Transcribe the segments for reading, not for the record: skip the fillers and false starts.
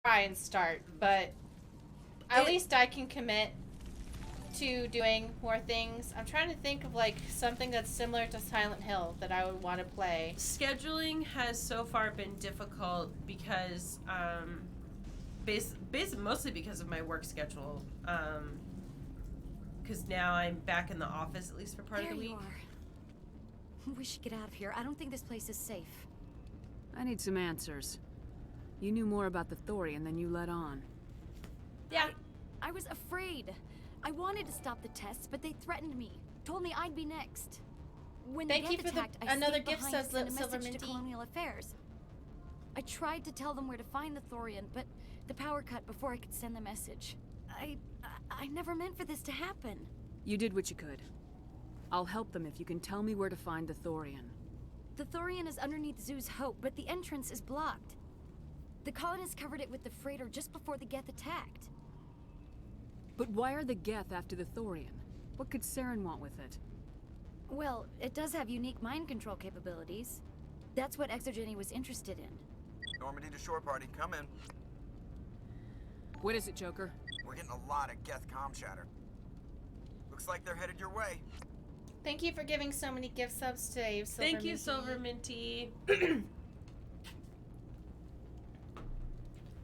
try and start, but at least I can commit to doing more things. I'm trying to think of like something that's similar to Silent Hill that I would want to play. Scheduling has so far been difficult because mostly because of my work schedule. Because now I'm back in the office at least for part of the week. We should get out of here. I don't think this place is safe. I need some answers. You knew more about the Thorian than you let on. Yeah. I was afraid. I wanted to stop the tests, but they threatened me. Told me I'd be next. When Thank the you Geth for attacked, I another stayed gift, behind to says send a Silver message to Minty. Colonial Affairs. I tried to tell them where to find the Thorian, but the power cut before I could send the message. I never meant for this to happen. You did what you could. I'll help them if you can tell me where to find the Thorian. The Thorian is underneath Zoo's Hope, but the entrance is blocked. The colonists covered it with the freighter just before the Geth attacked. But why are the Geth after the Thorian? What could Saren want with it? Well, it does have unique mind control capabilities. That's what Exogeny was interested in. Normandy to shore party, come in. What is it, Joker? We're getting a lot of Geth comm chatter. Looks like they're headed your way. Thank you for giving so many gift subs today, Silver Thank you, Minty. Silver Minty.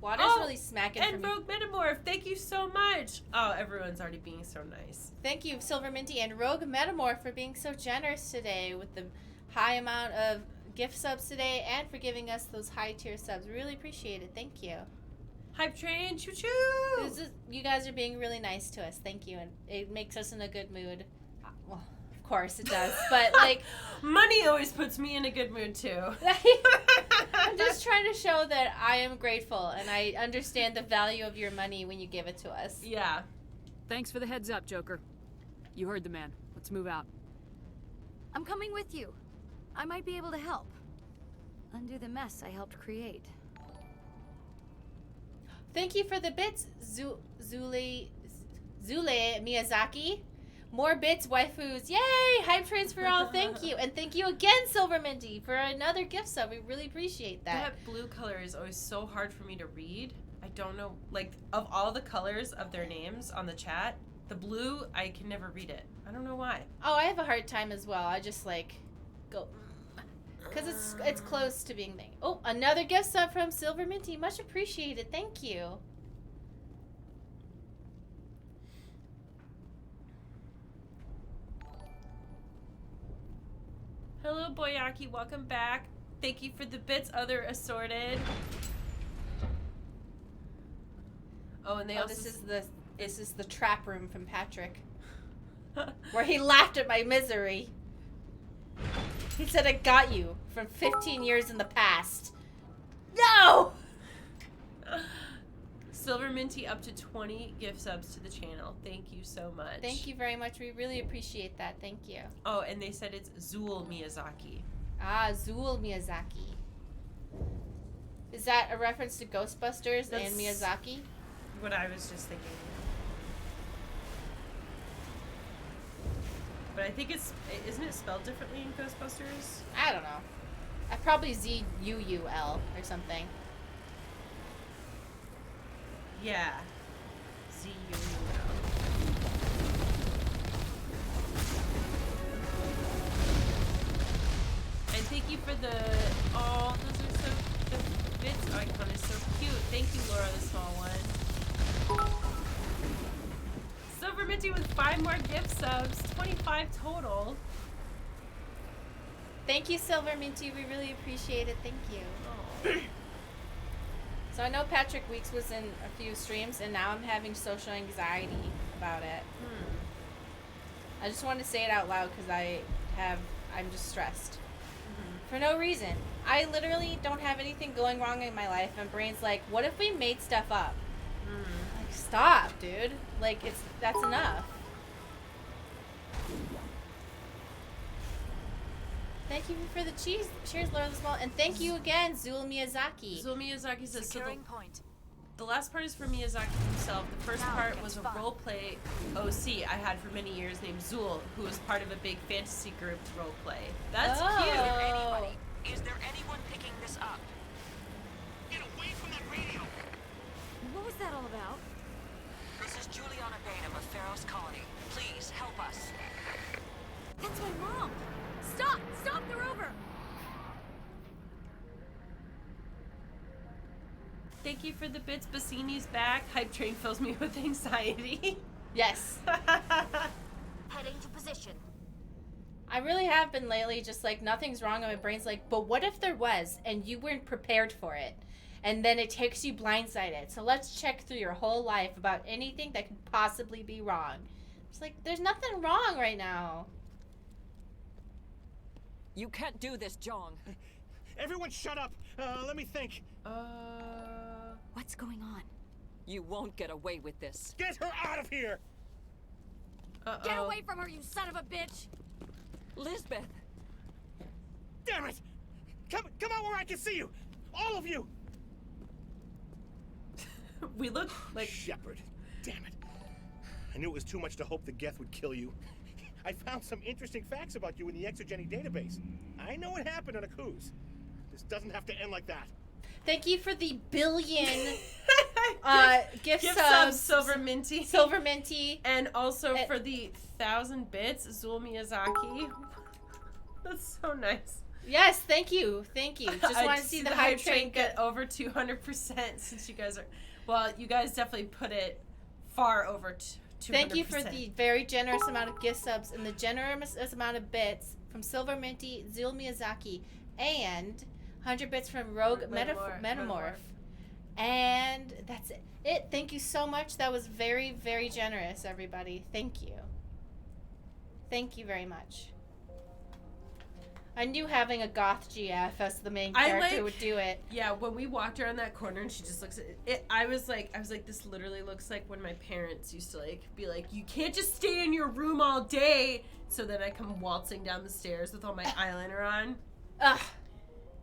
Water's really smacking for and me. Rogue Metamorph, thank you so much. Oh, everyone's already being so nice. Thank you, Silver Minty and Rogue Metamorph, for being so generous today with the high amount of gift subs today and for giving us those high tier subs. Really appreciate it. Thank you. Hype train, choo choo. You guys are being really nice to us. Thank you, and it makes us in a good mood. Well, of course it does, but like money always puts me in a good mood too. I'm just trying to show that I am grateful and I understand the value of your money when you give it to us. Yeah. Thanks for the heads up, Joker. You heard the man. Let's move out. I'm coming with you. I might be able to help. Undo the mess I helped create. Thank you for the bits, Zule Miyazaki. More bits, waifus. Yay! Hype trains for all. Thank you. And thank you again, Silver Minty, for another gift sub. We really appreciate that. That blue color is always so hard for me to read. I don't know, like, of all the colors of their names on the chat, the blue, I can never read it. I don't know why. Oh, I have a hard time as well. I just, like, go... Because it's close to being... Oh, another gift sub from Silver Minty. Much appreciated. Thank you. Hello, Boyaki. Welcome back. Thank you for the bits, other assorted. Oh, and they also... This is the trap room from Patrick. Where he laughed at my misery. He said, I got you from 15 years in the past. No! Silver Minty up to 20 gift subs to the channel. Thank you so much. Thank you very much. We really appreciate that. Thank you. Oh, and they said it's Zool Miyazaki. Ah, Zool Miyazaki. Is that a reference to Ghostbusters and Miyazaki? What I was just thinking. But I think isn't it spelled differently in Ghostbusters? I don't know. Probably Z-U-U-L or something. Yeah. Z-U-U-L. And thank you for those are so, the bits icon is so cute. Thank you, Laura, the small one. Silver Minty with 5 more gift subs, 25 total. Thank you, Silver Minty. We really appreciate it. Thank you. So I know Patrick Weeks was in a few streams, and now I'm having social anxiety about it. I just want to say it out loud because I'm just stressed. For no reason. I literally don't have anything going wrong in my life, and brain's like, what if we made stuff up? Like, stop, dude. Like, that's enough. Thank you for the cheese. Cheers, Laura the Small. And thank you again, Zool Miyazaki. Zool Miyazaki says, Securing point. The last part is for Miyazaki himself. The first part was a roleplay OC I had for many years named Zool, who was part of a big fantasy group roleplay. That's cute. Is there anyone picking this up? Get away from that radio! is Juliana Bainham of Pharaoh's Colony. Please, help us. That's my mom! Stop! Stop the rover! Thank you for the bits. Bassini's back. Hype train fills me with anxiety. Yes. Heading to position. I really have been lately just like nothing's wrong and my brain's like, but what if there was and you weren't prepared for it? And then it takes you blindsided. So let's check through your whole life about anything that could possibly be wrong. It's like, there's nothing wrong right now. You can't do this, Jong. Everyone shut up! Let me think. What's going on? You won't get away with this. Get her out of here! Uh-oh. Get away from her, you son of a bitch! Lisbeth! Damn it! Come out where I can see you! All of you! We look like... Shepard. Damn it. I knew it was too much to hope the Geth would kill you. I found some interesting facts about you in the Exogeny database. I know what happened on a cruise. This doesn't have to end like that. Thank you for the billion gift Gift subs, Silver Minty. Silver Minty. And also for the 1,000 bits, Zul Miyazaki. That's so nice. Yes, thank you. Thank you. Just want to see the hype train get over 200% since you guys are... Well, you guys definitely put it far over 200%. Thank you for the very generous amount of gift subs and the generous amount of bits from Silver Minty, Zul Miyazaki, and 100 bits from Rogue Metamorph. And that's it. Thank you so much. That was very, very generous, everybody. Thank you. Thank you very much. I knew having a goth GF as the main character would do it. Yeah, when we walked around that corner and she just looks at it, I was like, this literally looks like when my parents used to like be like, you can't just stay in your room all day. So then I come waltzing down the stairs with all my eyeliner on. Ugh.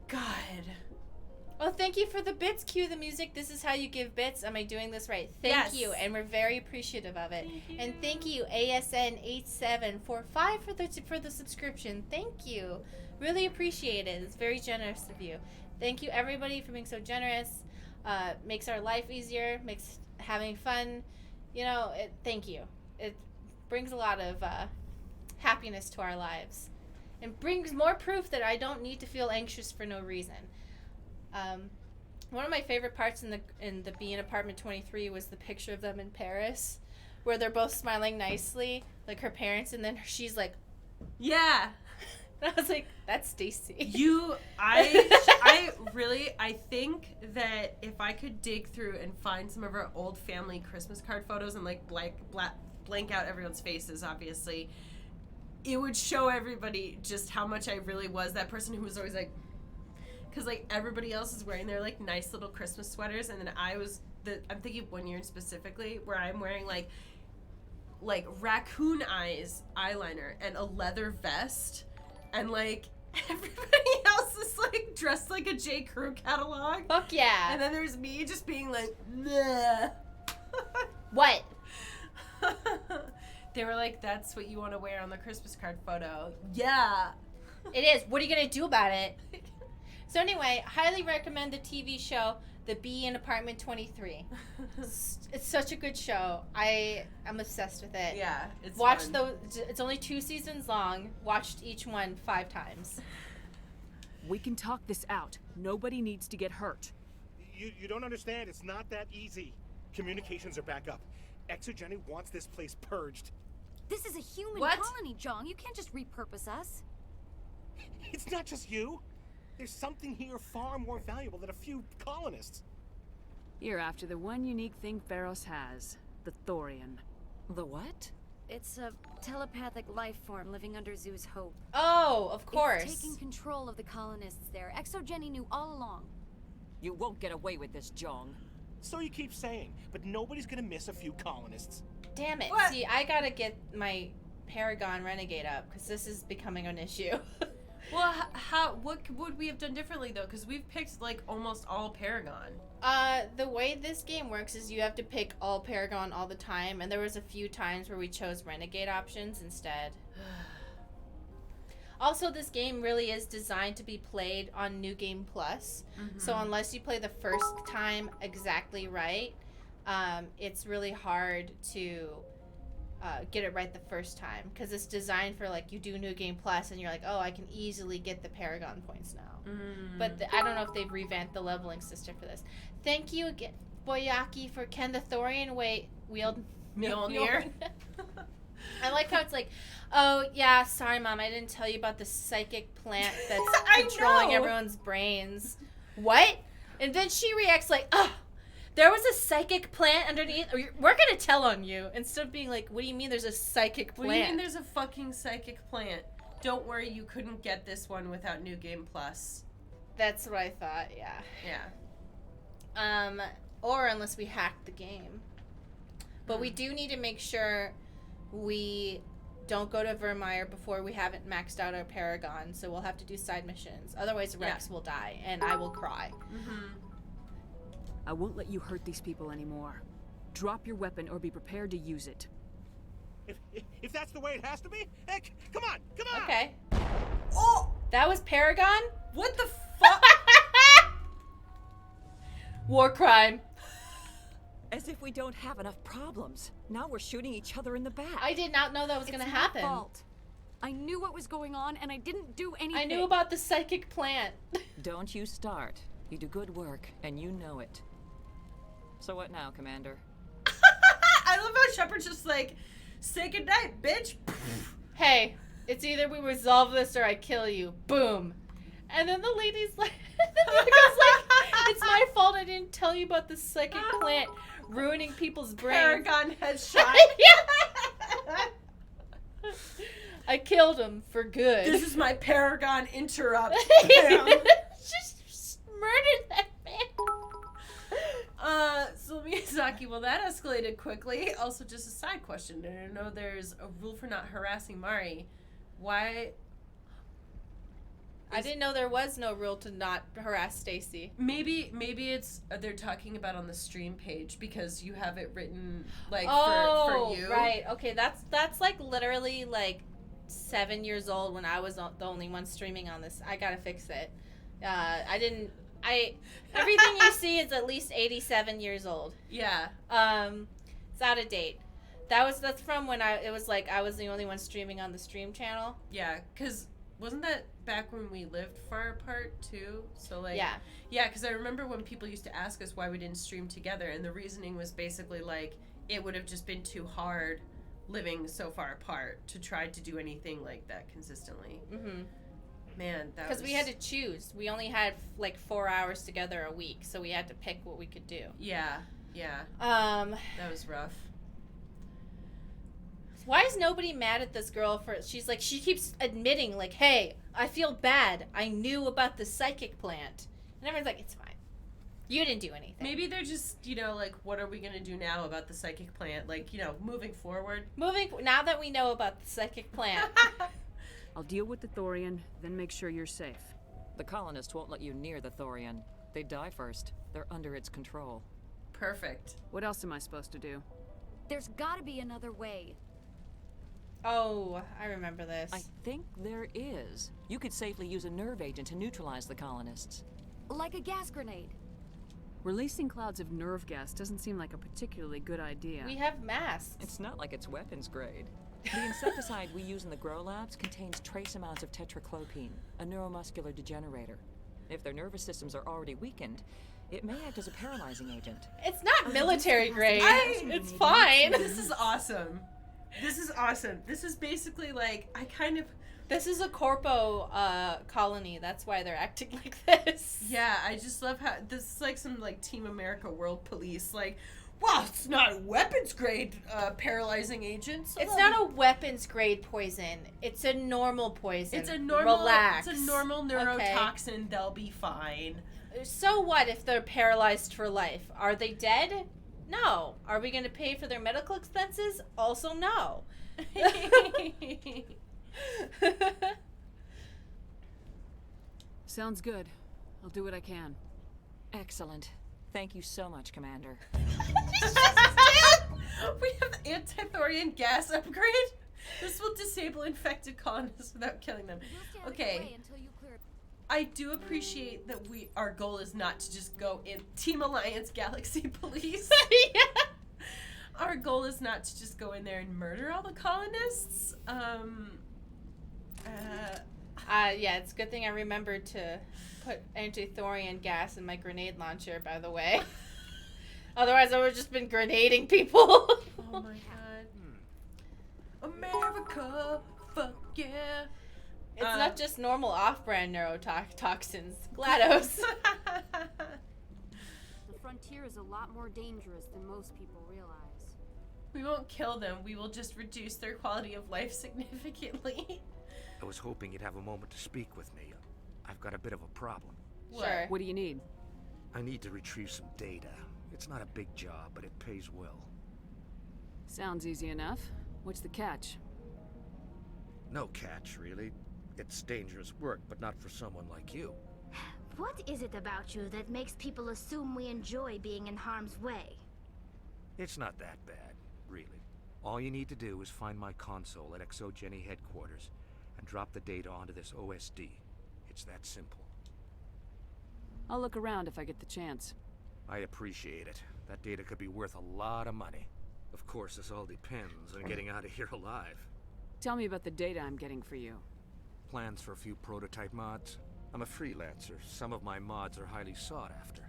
God. Oh, thank you for the bits. Cue the music. This is how you give bits. Am I doing this right? Thank Yes. you, and we're very appreciative of it. Thank you. And thank you, ASN8745 for the subscription. Thank you. Really appreciate it. It's very generous of you. Thank you, everybody, for being so generous. Makes our life easier. Makes having fun. You know, thank you. It brings a lot of happiness to our lives, and brings more proof that I don't need to feel anxious for no reason. One of my favorite parts in the Be in Apartment 23 was the picture of them in Paris, where they're both smiling nicely, like her parents, and then she's like, Yeah. and I was like, that's Stacy. I think that if I could dig through and find some of our old family Christmas card photos and like blank out everyone's faces, obviously, it would show everybody just how much I really was that person who was always like, because like everybody else is wearing their like nice little Christmas sweaters, and then I'm thinking of one year specifically where I'm wearing like raccoon eyes eyeliner and a leather vest, and like everybody else is like dressed like a J. Crew catalog. Fuck yeah. And then there's me just being like, bleh. What? They were like, that's what you want to wear on the Christmas card photo. Yeah. It is. What are you going to do about it? So anyway, highly recommend the TV show, The Bee in Apartment 23. It's such a good show. I am obsessed with it. Yeah, it's Watch fun. it's only 2 seasons long. Watched each one 5 times. We can talk this out. Nobody needs to get hurt. You don't understand. It's not that easy. Communications are back up. Exogeny wants this place purged. This is a human What? colony, Jong. You can't just repurpose us. It's not just you. There's something here far more valuable than a few colonists. You're after the one unique thing Pharos has, the Thorian. The what? It's a telepathic life form living under Zoo's hope. Oh, of course. It's taking control of the colonists there. Exogeny knew all along. You won't get away with this, Jong. So you keep saying, but nobody's gonna miss a few colonists. Damn it. What? See, I gotta get my Paragon Renegade up, because this is becoming an issue. Well, what would we have done differently though? Because we've picked like almost all Paragon. The way this game works is you have to pick all Paragon all the time, and there was a few times where we chose Renegade options instead. Also, this game really is designed to be played on New Game Plus, so unless you play the first time exactly right, it's really hard to get it right the first time because it's designed for like you do New Game Plus and you're like, oh, I can easily get the Paragon points now. But I don't know if they've revamped the leveling system for this. Thank you again, Boyaki, for Can the Thorian wield Mjolnir. I like how it's like, oh yeah, sorry mom, I didn't tell you about the psychic plant that's controlling know. everyone's brains. What? And then she reacts like, oh, there was a psychic plant underneath. We're gonna tell on you. Instead of being like, what do you mean there's a psychic plant? What do you mean there's a fucking psychic plant? Don't worry, you couldn't get this one without New Game Plus. That's what I thought, yeah. Yeah. Or unless we hacked the game. But we do need to make sure we don't go to Vermeer before we haven't maxed out our Paragon, so we'll have to do side missions. Otherwise, Rex will die, and I will cry. I won't let you hurt these people anymore. Drop your weapon or be prepared to use it. If that's the way it has to be, heck, come on! Okay. Oh! That was Paragon? What the fuck? War crime. As if we don't have enough problems. Now we're shooting each other in the back. I did not know that was gonna happen. My fault. I knew what was going on, and I didn't do anything. I knew about the psychic plant. Don't you start. You do good work, and you know it. So what now, Commander? I love how Shepard's just like, say goodnight, bitch. Hey, it's either we resolve this or I kill you. Boom. And then the lady's like, the other guy's like, it's my fault I didn't tell you about the psychic plant ruining people's brains. Paragon headshot. I killed him for good. This is my Paragon interrupt. just murdered that man. So Miyazaki, well that escalated quickly. Also, just a side question. I know there's a rule for not harassing Mari. Why? I didn't know there was no rule to not harass Stacy. Maybe it's they're talking about on the stream page because you have it written like for you. Right. Okay, that's like literally like 7 years old when I was the only one streaming on this. I gotta fix it. Everything you see is at least 87 years old. Yeah. It's out of date. That's from when I was the only one streaming on the stream channel. Yeah, because wasn't that back when we lived far apart too? So like yeah, because I remember when people used to ask us why we didn't stream together, and the reasoning was basically like it would have just been too hard living so far apart to try to do anything like that consistently. Man, that was... Because we had to choose. We only had like 4 hours together a week, so we had to pick what we could do. Yeah. That was rough. Why is nobody mad at this girl for... She's like, she keeps admitting, like, hey, I feel bad. I knew about the psychic plant. And everyone's like, it's fine. You didn't do anything. Maybe they're just, like, what are we going to do now about the psychic plant? Like, moving forward. Now that we know about the psychic plant. I'll deal with the Thorian, then make sure you're safe. The colonists won't let you near the Thorian. They die first. They're under its control. Perfect. What else am I supposed to do? There's gotta be another way. Oh, I remember this. I think there is. You could safely use a nerve agent to neutralize the colonists. Like a gas grenade. Releasing clouds of nerve gas doesn't seem like a particularly good idea. We have masks. It's not like it's weapons grade. The insecticide we use in the grow labs contains trace amounts of tetraclopine, a neuromuscular degenerator. If their nervous systems are already weakened, it may act as a paralyzing agent. It's not military grade. It's fine. This is awesome. This is basically like, This is a corpo colony. That's why they're acting like this. Yeah, I just love how this is like some like Team America World Police. Like, well, it's not a weapons grade paralyzing agent. So it's not a weapons grade poison. It's a normal poison. It's a normal. Relax. It's a normal neurotoxin. Okay. They'll be fine. So what if they're paralyzed for life? Are they dead? No. Are we going to pay for their medical expenses? Also, no. Sounds good. I'll do what I can. Excellent. Thank you so much, Commander. We have anti-Thorian gas upgrade. This will disable infected colonists without killing them. Okay. I do appreciate that our goal is not to just go in Team Alliance Galaxy Police. Yeah. goal is not to just go in there and murder all the colonists. Yeah, it's a good thing I remembered to put anti-Thorian gas in my grenade launcher, by the way. Otherwise, I would have just been grenading people. Oh my god. America, fuck yeah. It's not just normal off-brand neurotoxins. GLaDOS. The frontier is a lot more dangerous than most people realize. We won't kill them. We will just reduce their quality of life significantly. I was hoping you'd have a moment to speak with me. I've got a bit of a problem. Sure. What do you need? I need to retrieve some data. It's not a big job, but it pays well. Sounds easy enough. What's the catch? No catch, really. It's dangerous work, but not for someone like you. What is it about you that makes people assume we enjoy being in harm's way? It's not that bad, really. All you need to do is find my console at Exogeny headquarters and drop the data onto this OSD. It's that simple. I'll look around if I get the chance. I appreciate it. That data could be worth a lot of money. Of course, this all depends on getting out of here alive. Tell me about the data I'm getting for you. Plans for a few prototype mods? I'm a freelancer. Some of my mods are highly sought after.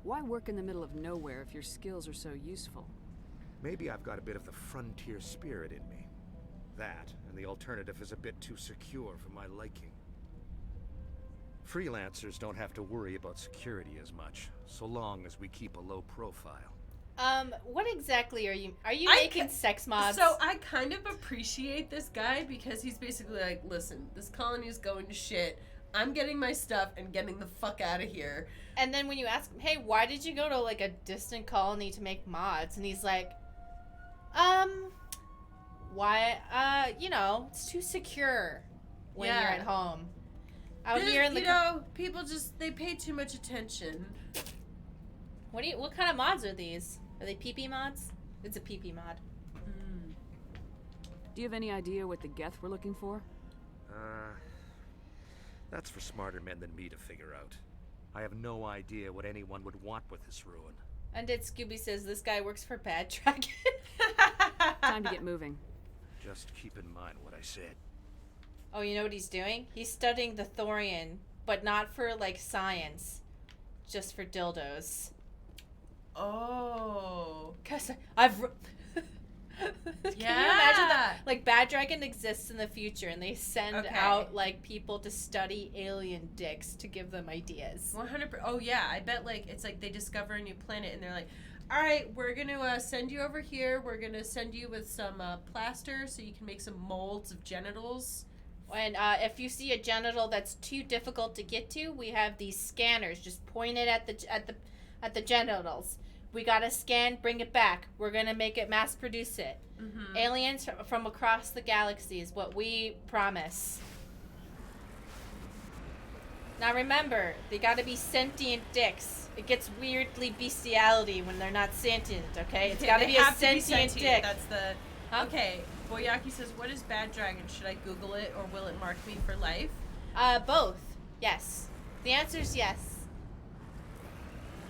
Why work in the middle of nowhere if your skills are so useful? Maybe I've got a bit of the frontier spirit in me. That, and the alternative is a bit too secure for my liking. Freelancers don't have to worry about security as much, so long as we keep a low profile. What exactly are you making sex mods? So I kind of appreciate this guy because he's basically like, listen, this colony is going to shit. I'm getting my stuff and getting the fuck out of here. And then when you ask him, hey, why did you go to like a distant colony to make mods? And he's like, why? It's too secure when you're at home. Out here in the people just, they pay too much attention. What kind of mods are these? Are they PP mods? It's a PP mod. Do you have any idea what the Geth we're looking for? That's for smarter men than me to figure out. I have no idea what anyone would want with this ruin. Undead Scooby says this guy works for Bad Dragon. Time to get moving. Just keep in mind what I said. Oh, you know what he's doing? He's studying the Thorian, but not for, like, science. Just for dildos. Oh. Because Can you imagine that? Like, Bad Dragon exists in the future, and they send out, like, people to study alien dicks to give them ideas. 100%. Oh, yeah. I bet, like, it's like they discover a new planet, and they're like, all right, we're going to send you over here. We're going to send you with some plaster so you can make some molds of genitals. And if you see a genital that's too difficult to get to, we have these scanners. Just point it at the genitals. We gotta scan, bring it back. We're gonna make it, mass produce it. Mm-hmm. Aliens from across the galaxy is what we promise. Now remember, they gotta be sentient dicks. It gets weirdly bestiality when they're not sentient, okay? It's gotta be a sentient dick. That's the... Huh? Okay, Boyaki says, what is Bad Dragon? Should I Google it, or will it mark me for life? Both. Yes. The answer is yes.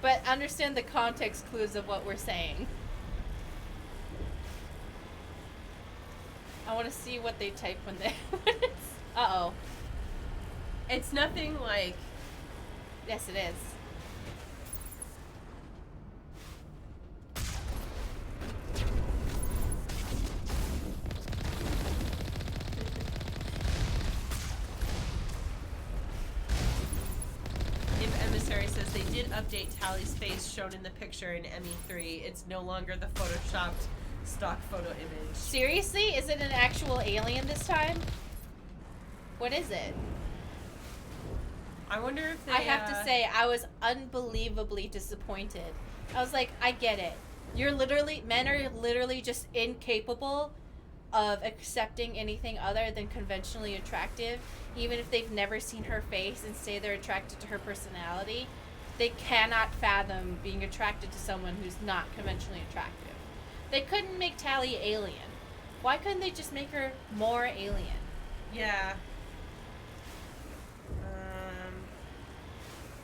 But understand the context clues of what we're saying. I want to see what they type when they... Uh-oh. It's nothing like... Yes, it is. Emissary says they did update Tally's face shown in the picture in ME3. It's no longer the photoshopped stock photo image. Seriously? Is it an actual alien this time? What is it? I wonder if they... I have to say, I was unbelievably disappointed. I was like, I get it. Men are literally just incapable of accepting anything other than conventionally attractive. Even if they've never seen her face and say they're attracted to her personality, they cannot fathom being attracted to someone who's not conventionally attractive. They couldn't make Tally alien. Why couldn't they just make her more alien? Yeah.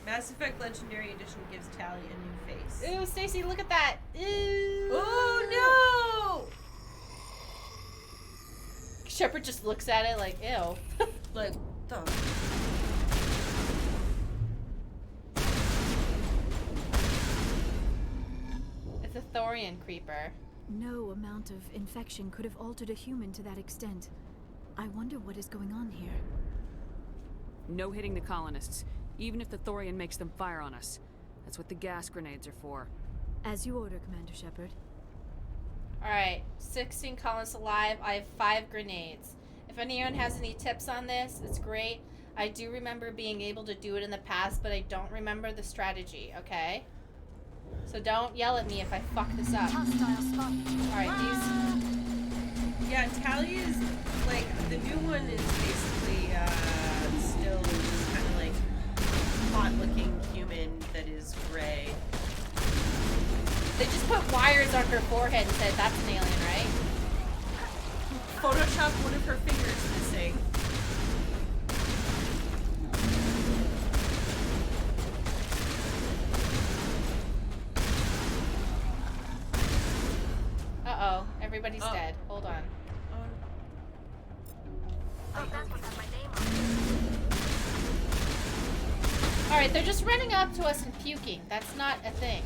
Mass Effect Legendary Edition gives Tally a new face. Ooh, Stacy, look at that. Ooh. Oh, no! Shepard just looks at it like, ew. Like, the... It's a Thorian creeper. No amount of infection could have altered a human to that extent. I wonder what is going on here. No hitting the colonists, even if the Thorian makes them fire on us. That's what the gas grenades are for. As you order, Commander Shepard. Alright, 16 colonists alive. I have 5 grenades. If anyone has any tips on this, it's great. I do remember being able to do it in the past, but I don't remember the strategy, okay? So don't yell at me if I fuck this up. Alright, these... Yeah, Tally is, like, the new one is basically, still kind of like hot-looking human that is gray. They just put wires on her forehead and said that's an alien, right? Photoshop one of her fingers missing. Uh-oh, everybody's dead. Hold on. Oh, that's what had my name on it. Alright, they're just running up to us and puking. That's not a thing.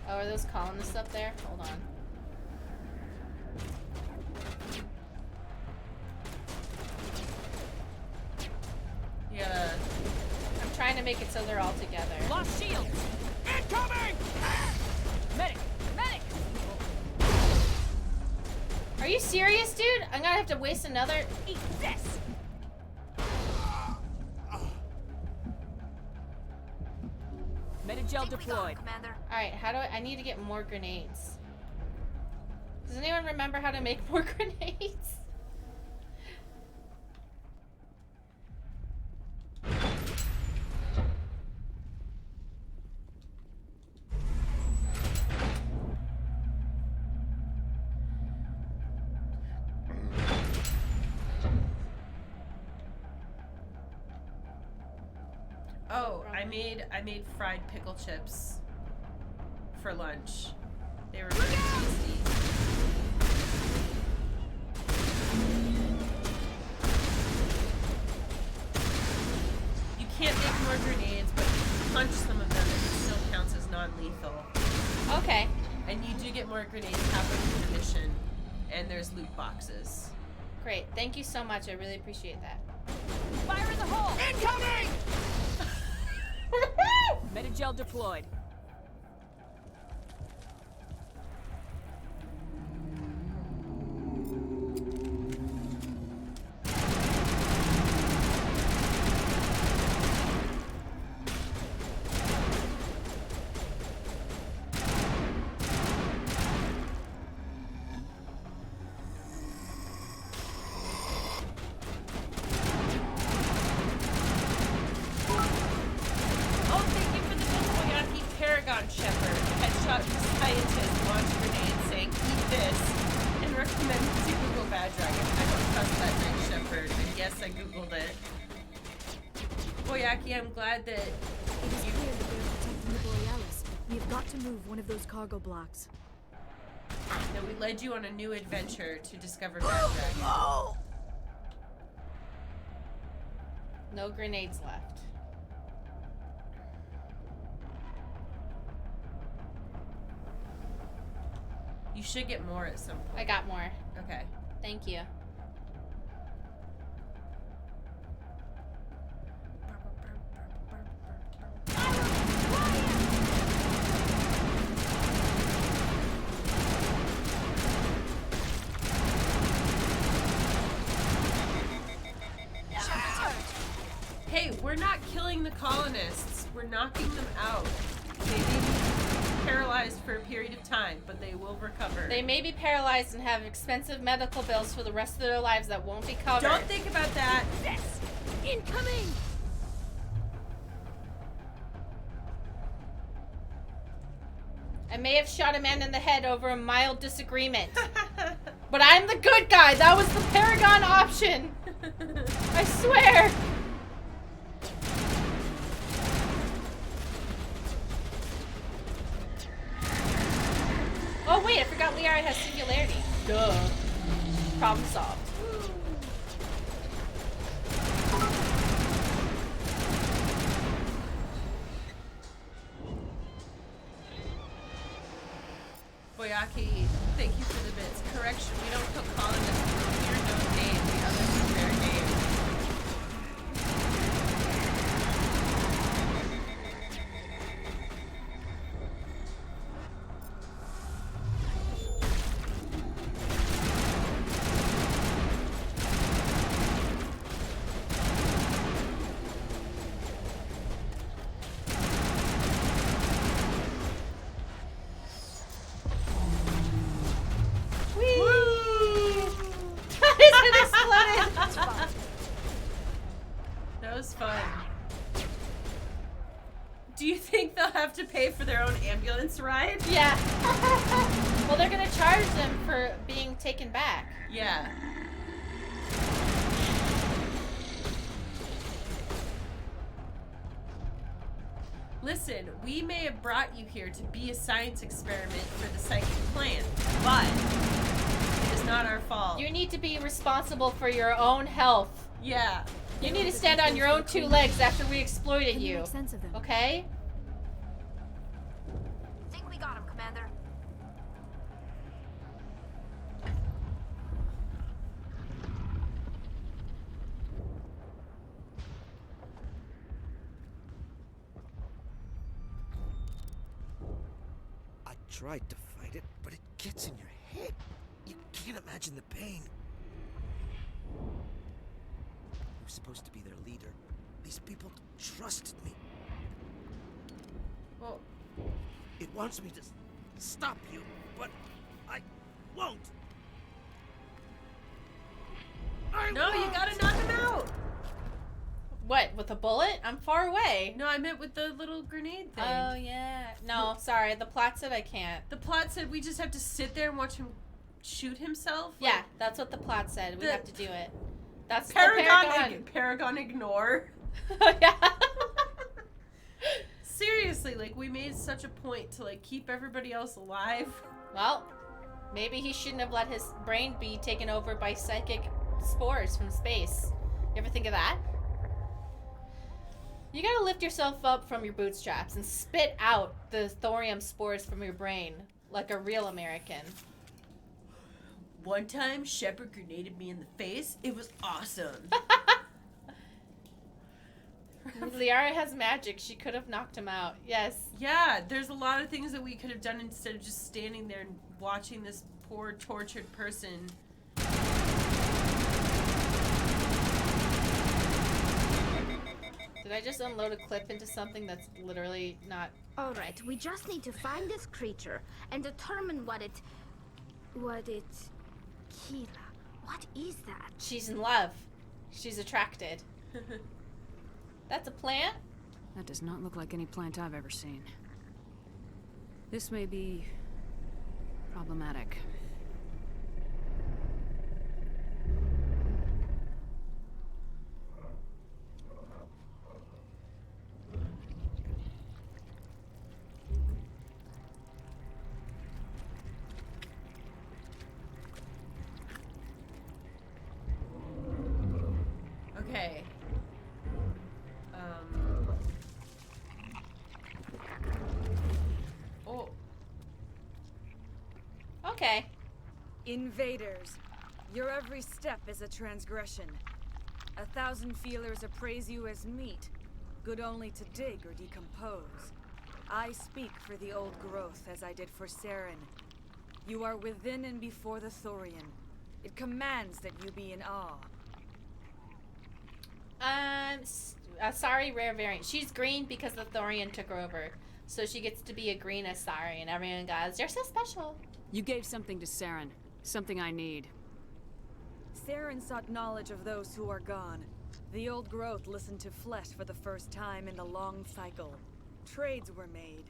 Oh, are those colonists up there? Hold on. Yeah. I'm trying to make it so they're all together. Lost shields! Incoming! Medic! Medic! Are you serious, dude? I'm gonna have to waste another... Eat this! Metagel deployed. Alright, how do I need to get more grenades. Does anyone remember how to make more grenades? Oh, I made fried pickle chips for lunch. They were very tasty. You can't make more grenades, but if you punch some of them, it still counts as non-lethal. Okay. And you do get more grenades halfway through the mission, and there's loot boxes. Great. Thank you so much. I really appreciate that. Fire in the hole! Incoming! Metagel deployed. Shepard, headshot scientist, launch grenade saying, eat this, and recommend to Google Bad Dragon. I don't trust that Night Shepard, and yes, I Googled it. Boyaki, I'm glad that It is clear that they are protecting the Borealis. We have got to move one of those cargo blocks. that we led you on a new adventure to discover Bad Dragon. No grenades left. You should get more at some point. I got more. Okay. Thank you. Hey, we're not killing the colonists. We're knocking them out. They may be paralyzed for a period of time, but they will recover. They may be paralyzed and have expensive medical bills for the rest of their lives that won't be covered. Don't think about that. This! Incoming! I may have shot a man in the head over a mild disagreement. But I'm the good guy. That was the Paragon option. I swear. Oh wait, I forgot Liara has singularity. Duh. Problem solved. Boyaki, thank you for the bits. Correction, we don't put colonists in your known name. The others are their name. That was fun. Do you think they'll have to pay for their own ambulance ride? Yeah. Well, they're gonna charge them for being taken back. Yeah. Listen, we may have brought you here to be a science experiment for the psychic plan, but it is not our fault. You need to be responsible for your own health. Yeah. You need to stand on your own two legs after we exploited you. Make sense of them. Okay? Think we got him, Commander. I tried to fight it, but it gets in your head. You can't imagine the pain. I was supposed to be their leader. These people trusted me. Well, it wants me to stop you, but I won't. no, you gotta knock him out. What, with a bullet? I'm far away. No, I meant with the little grenade thing. Oh, yeah. No, sorry. The plot said I can't. The plot said we just have to sit there and watch him shoot himself? Yeah, that's what the plot said. We have to do it. That's Paragon. the Paragon ignore. Yeah. Seriously, like, we made such a point to, like, keep everybody else alive. Well, maybe he shouldn't have let his brain be taken over by psychic spores from space. You ever think of that? You gotta lift yourself up from your bootstraps and spit out the thorium spores from your brain like a real American. One time, Shepard grenaded me in the face. It was awesome. Liara has magic. She could have knocked him out. Yes. Yeah, there's a lot of things that we could have done instead of just standing there and watching this poor, tortured person. Did I just unload a clip into something that's literally not... Alright, we just need to find this creature and determine what it... Kira, what is that? She's in love. She's attracted. That's a plant? That does not look like any plant I've ever seen. This may be problematic. Okay. Oh. Okay. Invaders, your every step is a transgression. 1,000 feelers appraise you as meat, good only to dig or decompose. I speak for the old growth as I did for Saren. You are within and before the Thorian. It commands that you be in awe. Asari rare variant. She's green because the Thorian took her over. So she gets to be a green Asari, and everyone goes, "You're so special." You gave something to Saren. Something I need. Saren sought knowledge of those who are gone. The old growth listened to flesh for the first time in the long cycle. Trades were made.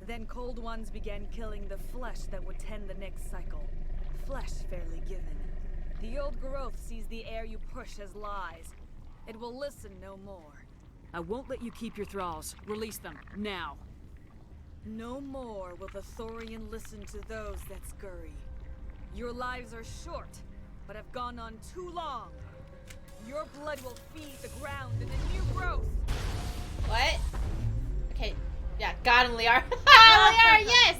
Then cold ones began killing the flesh that would tend the next cycle. Flesh fairly given. The old growth sees the air you push as lies. It will listen no more. I won't let you keep your thralls. Release them, now. No more will the Thorian listen to those that scurry. Your lives are short, but have gone on too long. Your blood will feed the ground and the new growth. What? Okay. Yeah, got him, Liara. Liara, yes!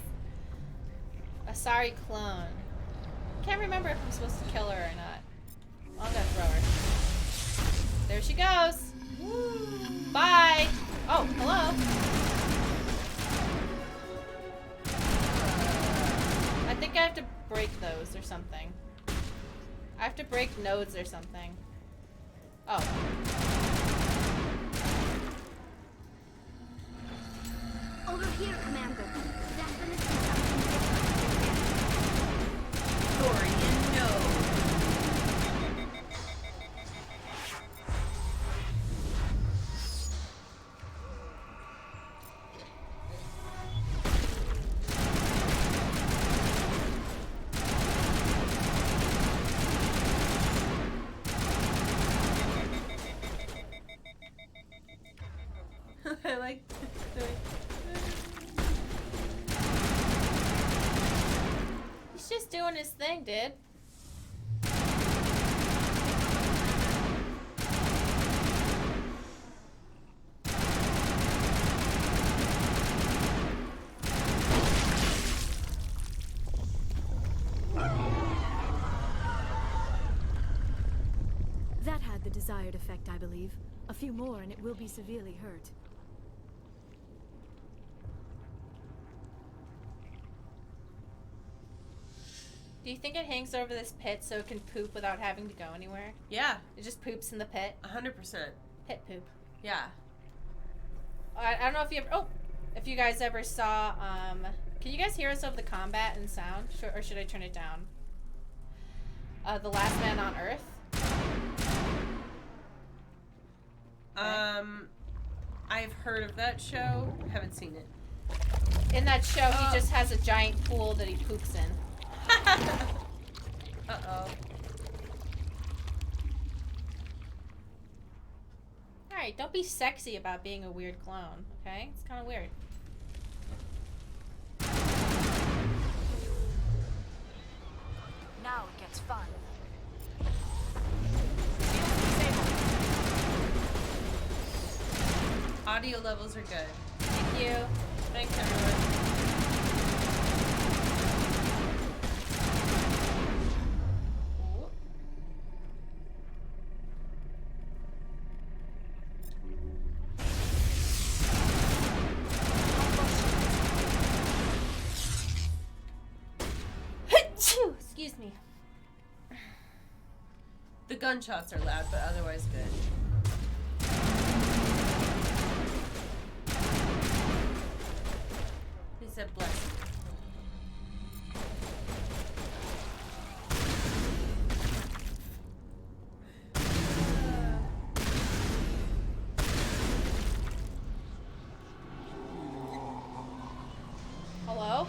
A sorry clone. Can't remember if I'm supposed to kill her or not. Well, I'm gonna throw her. There she goes. Bye. Oh, hello. I think I have to break those or something. I have to break nodes or something. Oh. Over here, Commander. Definitely something Thorian, no. I like. He's just doing his thing, dude. That had the desired effect, I believe. A few more and it will be severely hurt. Do you think it hangs over this pit so it can poop without having to go anywhere? Yeah. It just poops in the pit? 100%. Pit poop. Yeah. I don't know if you ever... Oh! If you guys ever saw, can you guys hear us over the combat and sound? Or should I turn it down? The Last Man on Earth? I've heard of that show. Haven't seen it. In that show, he just has a giant pool that he poops in. Uh-oh. Alright, don't be sexy about being a weird clone, okay? It's kind of weird. Now it gets fun. Audio levels are good. Thank you. Thanks, everyone. Excuse me. The gunshots are loud, but otherwise good. He said bless you. Hello?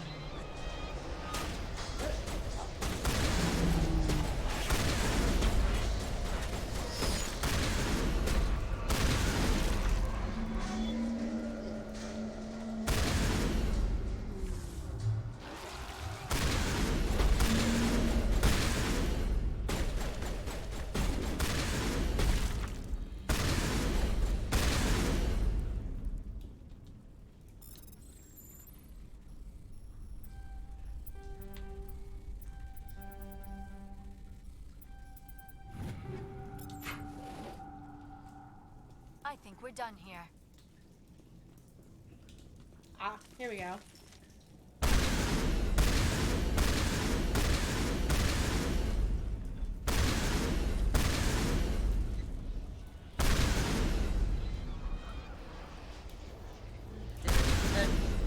I think we're done here. Ah, here we go.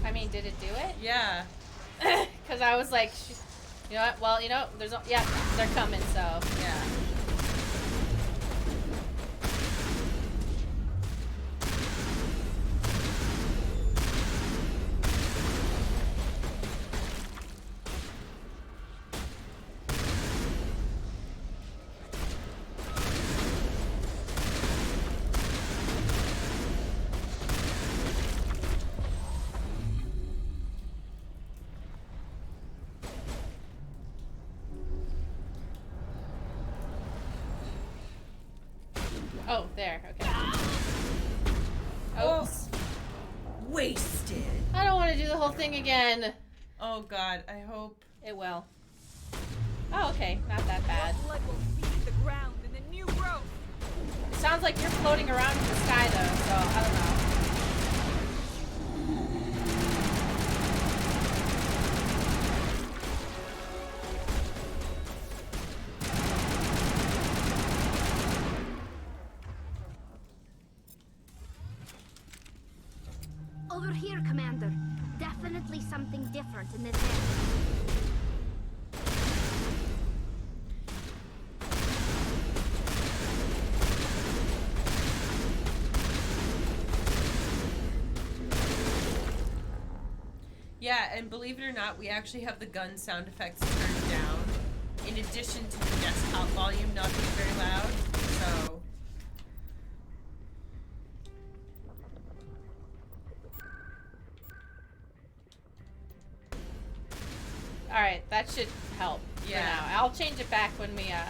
I mean, did it do it? Yeah. Because I was like, you know what? Well, you know, there's, yeah, they're coming, so. Yeah. Oh, there. Okay. Oops. Wasted. I don't want to do the whole thing again. Oh God, I hope it will. Oh, okay. Not that bad. Blood will feed the ground in the new growth. It sounds like you're floating around in the sky, though, so I don't know. Over here, Commander. Definitely something different in this area. Yeah, and believe it or not, we actually have the gun sound effects turned down, in addition to the desktop volume not being very loud, so... Alright, that should help for Yeah. now. I'll change it back when we Are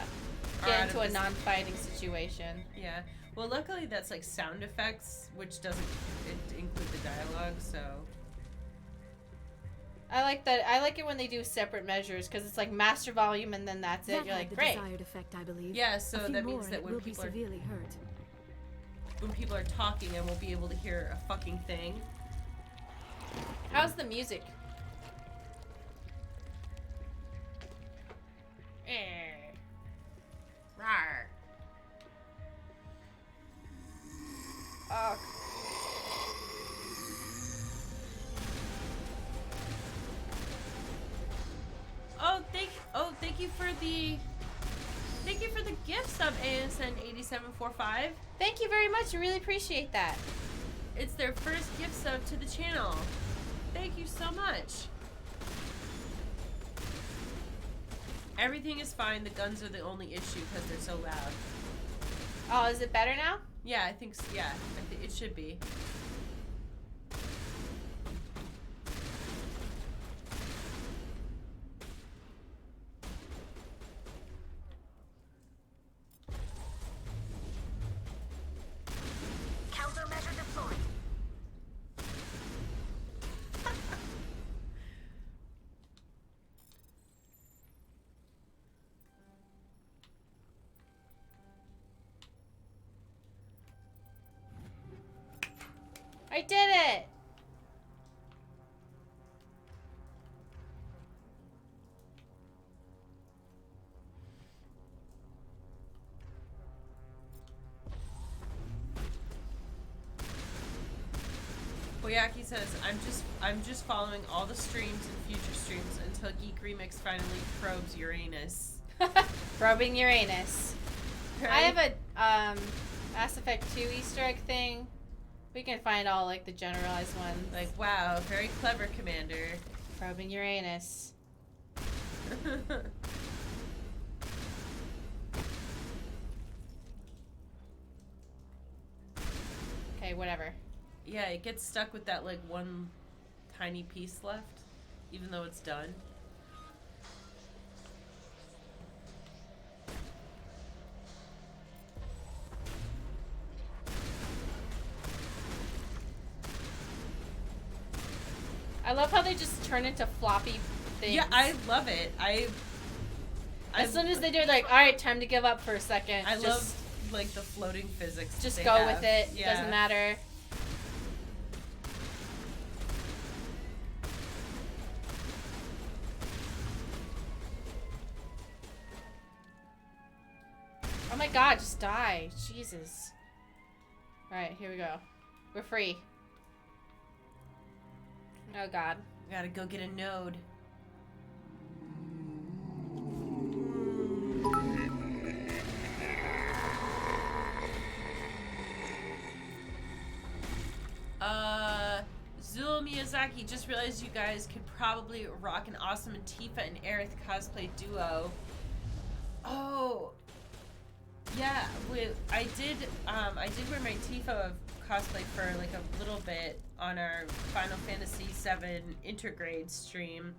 get out into of a this- non-fighting situation. Yeah. Well, luckily that's like sound effects, which doesn't include the dialogue, so... I like that. I like it when they do separate measures because it's like master volume and then that's it. That You're had like, the great. desired effect, I believe. Yeah, so A few that more means and that it when will be people are... severely hurt. When people are talking, I won't be able to hear a fucking thing. How's the music? Rawr. Oh. Thank you for the gift sub, ASN8745. Thank you very much. I really appreciate that. It's their first gift sub to the channel. Thank you so much. Everything is fine. The guns are the only issue because they're so loud. Oh, is it better now? Yeah, I think so. Yeah, it should be. Countermeasure deployed. I did it! Boyaki says, I'm just following all the streams and future streams until Geek Remix finally probes Uranus. Probing Uranus. Right? I have a Mass Effect 2 Easter egg thing. We can find all like the generalized ones. Like, wow, very clever, Commander. Probing Uranus. Okay, whatever. Yeah, it gets stuck with that like one tiny piece left, even though it's done. I love how they just turn into floppy things. Yeah, I love it. As soon as they do, like, all right, time to give up for a second. I just, love like the floating physics. Just they go have. with it. Yeah. Doesn't matter. Oh my god, just die. Jesus. Alright, here we go. We're free. Oh god. Gotta go get a node. Zul Miyazaki, just realized you guys could probably rock an awesome Tifa and Aerith cosplay duo. Oh, yeah. I did wear my Tifa cosplay for like a little bit on our Final Fantasy VII Intergrade stream.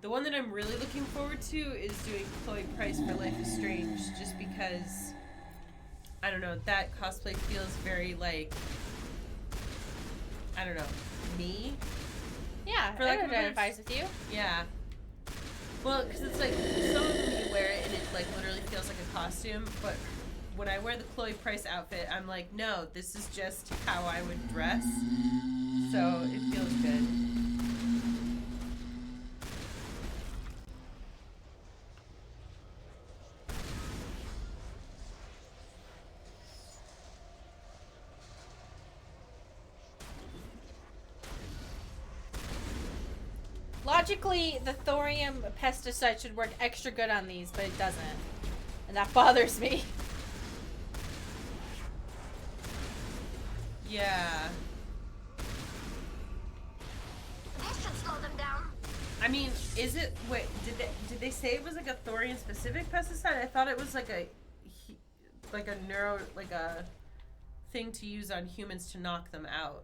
The one that I'm really looking forward to is doing Chloe Price for Life is Strange, just because I don't know, that cosplay feels very, like, I don't know, me? Yeah, For lack it of a better- identifies with you. Yeah. Well, because it's like, some of them you wear it and it, like, literally feels like a costume, but when I wear the Chloe Price outfit, I'm like, no, this is just how I would dress. So, it feels good. Logically, the thorium pesticide should work extra good on these, but it doesn't. And that bothers me. Yeah. This should slow them down. I mean, is it, wait, did they say it was like a thorian specific pesticide? I thought it was like a thing to use on humans to knock them out.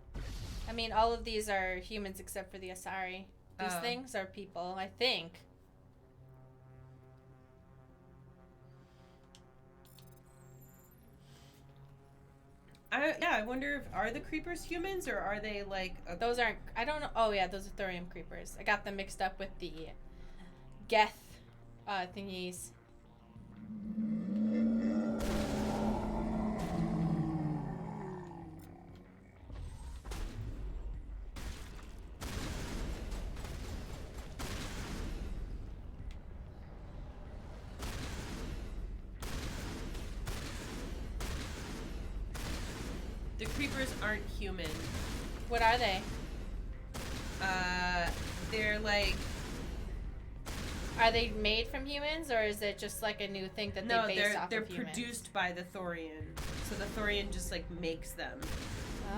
I mean, all of these are humans except for the Asari. These things are people, I think. I wonder if, are the creepers humans or are they like those aren't, I don't know. Oh yeah, those are thorium creepers. I got them mixed up with the Geth thingies. The creepers aren't human. What are they? They're like... Are they made from humans, or is it just like a new thing that they base off of humans? No, they're produced by the Thorian. So the Thorian just like makes them.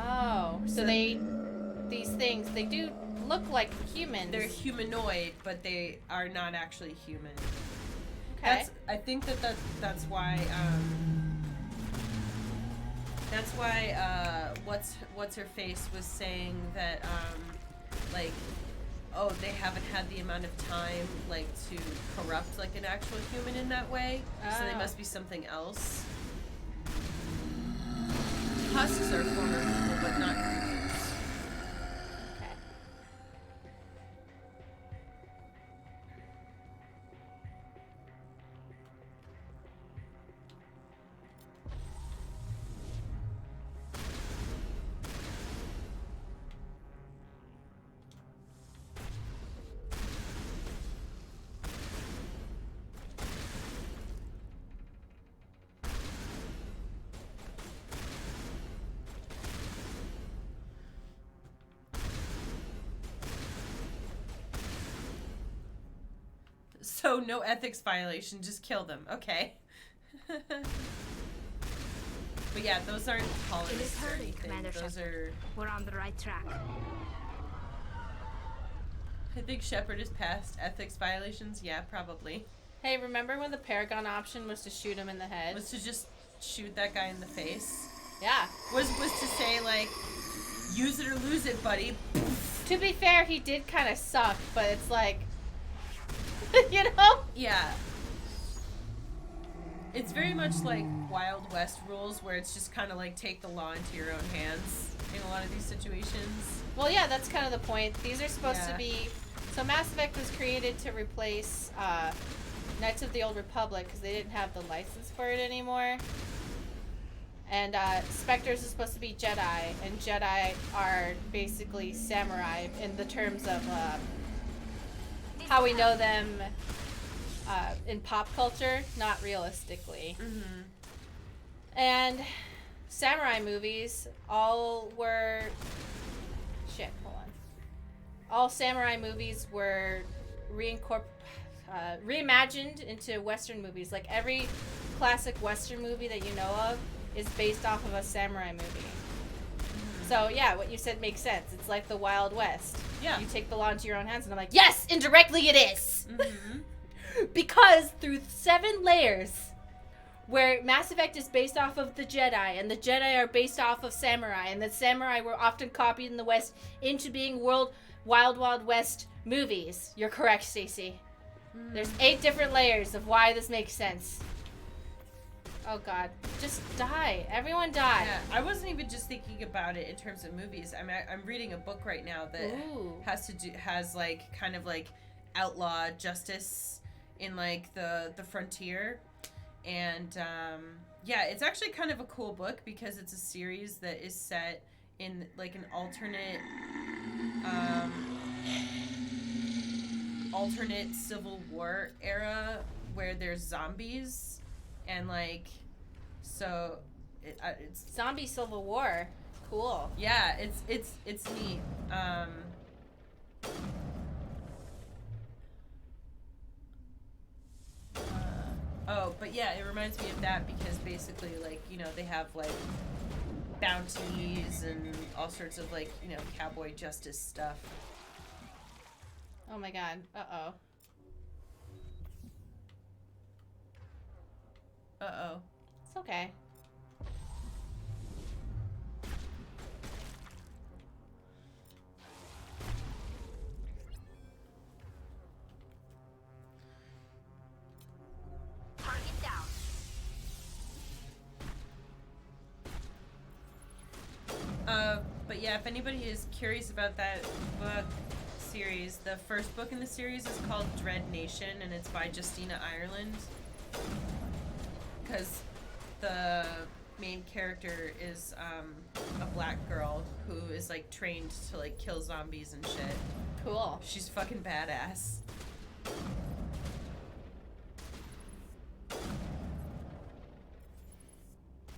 Oh, so these things, they do look like humans. They're humanoid, but they are not actually human. Okay. I think that's why what's her face was saying that like, oh, they haven't had the amount of time like to corrupt like an actual human in that way, so they must be something else. Husks are former people, but not creatures. Okay. So no ethics violation, just kill them. Okay. But yeah, those aren't It is colonists or hurting, anything. Commander Those Shepard. are... We're on the right track. I think Shepard is past ethics violations. Yeah, probably. Hey, remember when the Paragon option was to shoot him in the head? Was to just shoot that guy in the face. Yeah. Was to say like, use it or lose it, buddy. To be fair, he did kind of suck, but it's like, you know? Yeah. It's very much like Wild West rules, where it's just kind of like take the law into your own hands in a lot of these situations. Well, yeah, that's kind of the point. These are supposed to Yeah. be... So Mass Effect was created to replace Knights of the Old Republic because they didn't have the license for it anymore. And Spectres is supposed to be Jedi, and Jedi are basically samurai in the terms of how we know them in pop culture, not realistically. Mm-hmm. And samurai movies all were... Shit, hold on. All samurai movies were reimagined into Western movies. Like every classic Western movie that you know of is based off of a samurai movie. Mm-hmm. So yeah, what you said makes sense. It's like the Wild West. Yeah. You take the law into your own hands, and I'm like, yes, indirectly it is. Mm-hmm. Because through 7 layers, where Mass Effect is based off of the Jedi, and the Jedi are based off of samurai, and the samurai were often copied in the West into being Wild Wild West movies. You're correct, Stacy. There's 8 different layers of why this makes sense. Oh god. Just die. Everyone die. Yeah, I wasn't even just thinking about it in terms of movies. I mean, I'm reading a book right now that has like kind of like outlaw justice in like the frontier, and yeah, it's actually kind of a cool book because it's a series that is set in like an alternate Civil War era where there's zombies, and like so it's Zombie Civil War. Cool. Yeah, it's neat. Oh, but yeah, it reminds me of that because basically, like, you know, they have like bounties and all sorts of like, you know, cowboy justice stuff. Oh my god. Uh-oh. Uh-oh. It's okay. Target down. But yeah, if anybody is curious about that book series, the first book in the series is called Dread Nation, and it's by Justina Ireland. Because the main character is a black girl who is like trained to like kill zombies and shit. Cool. She's fucking badass.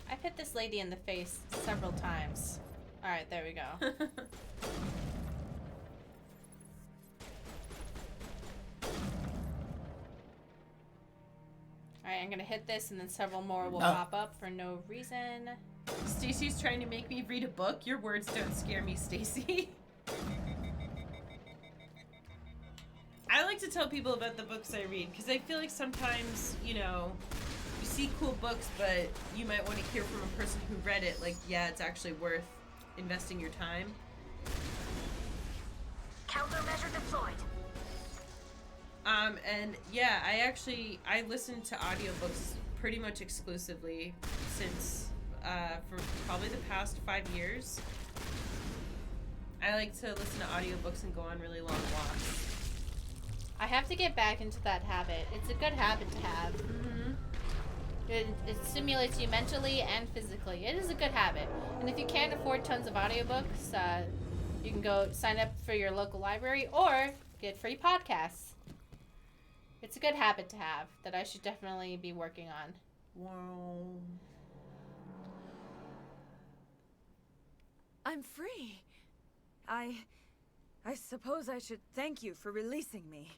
I've hit this lady in the face several times. Alright, there we go. Alright, I'm gonna hit this and then several more will pop up for no reason. Stacy's trying to make me read a book. Your words don't scare me, Stacy. I like to tell people about the books I read because I feel like sometimes, you know, you see cool books, but you might want to hear from a person who read it, like, yeah, it's actually worth investing your time. Countermeasure deployed. And yeah, I listen to audiobooks pretty much exclusively since, for probably the past 5 years. I like to listen to audiobooks and go on really long walks. I have to get back into that habit. It's a good habit to have. Mm-hmm. It stimulates you mentally and physically. It is a good habit. And if you can't afford tons of audiobooks, you can go sign up for your local library or get free podcasts. It's a good habit to have that I should definitely be working on. Wow. I'm free. I suppose I should thank you for releasing me.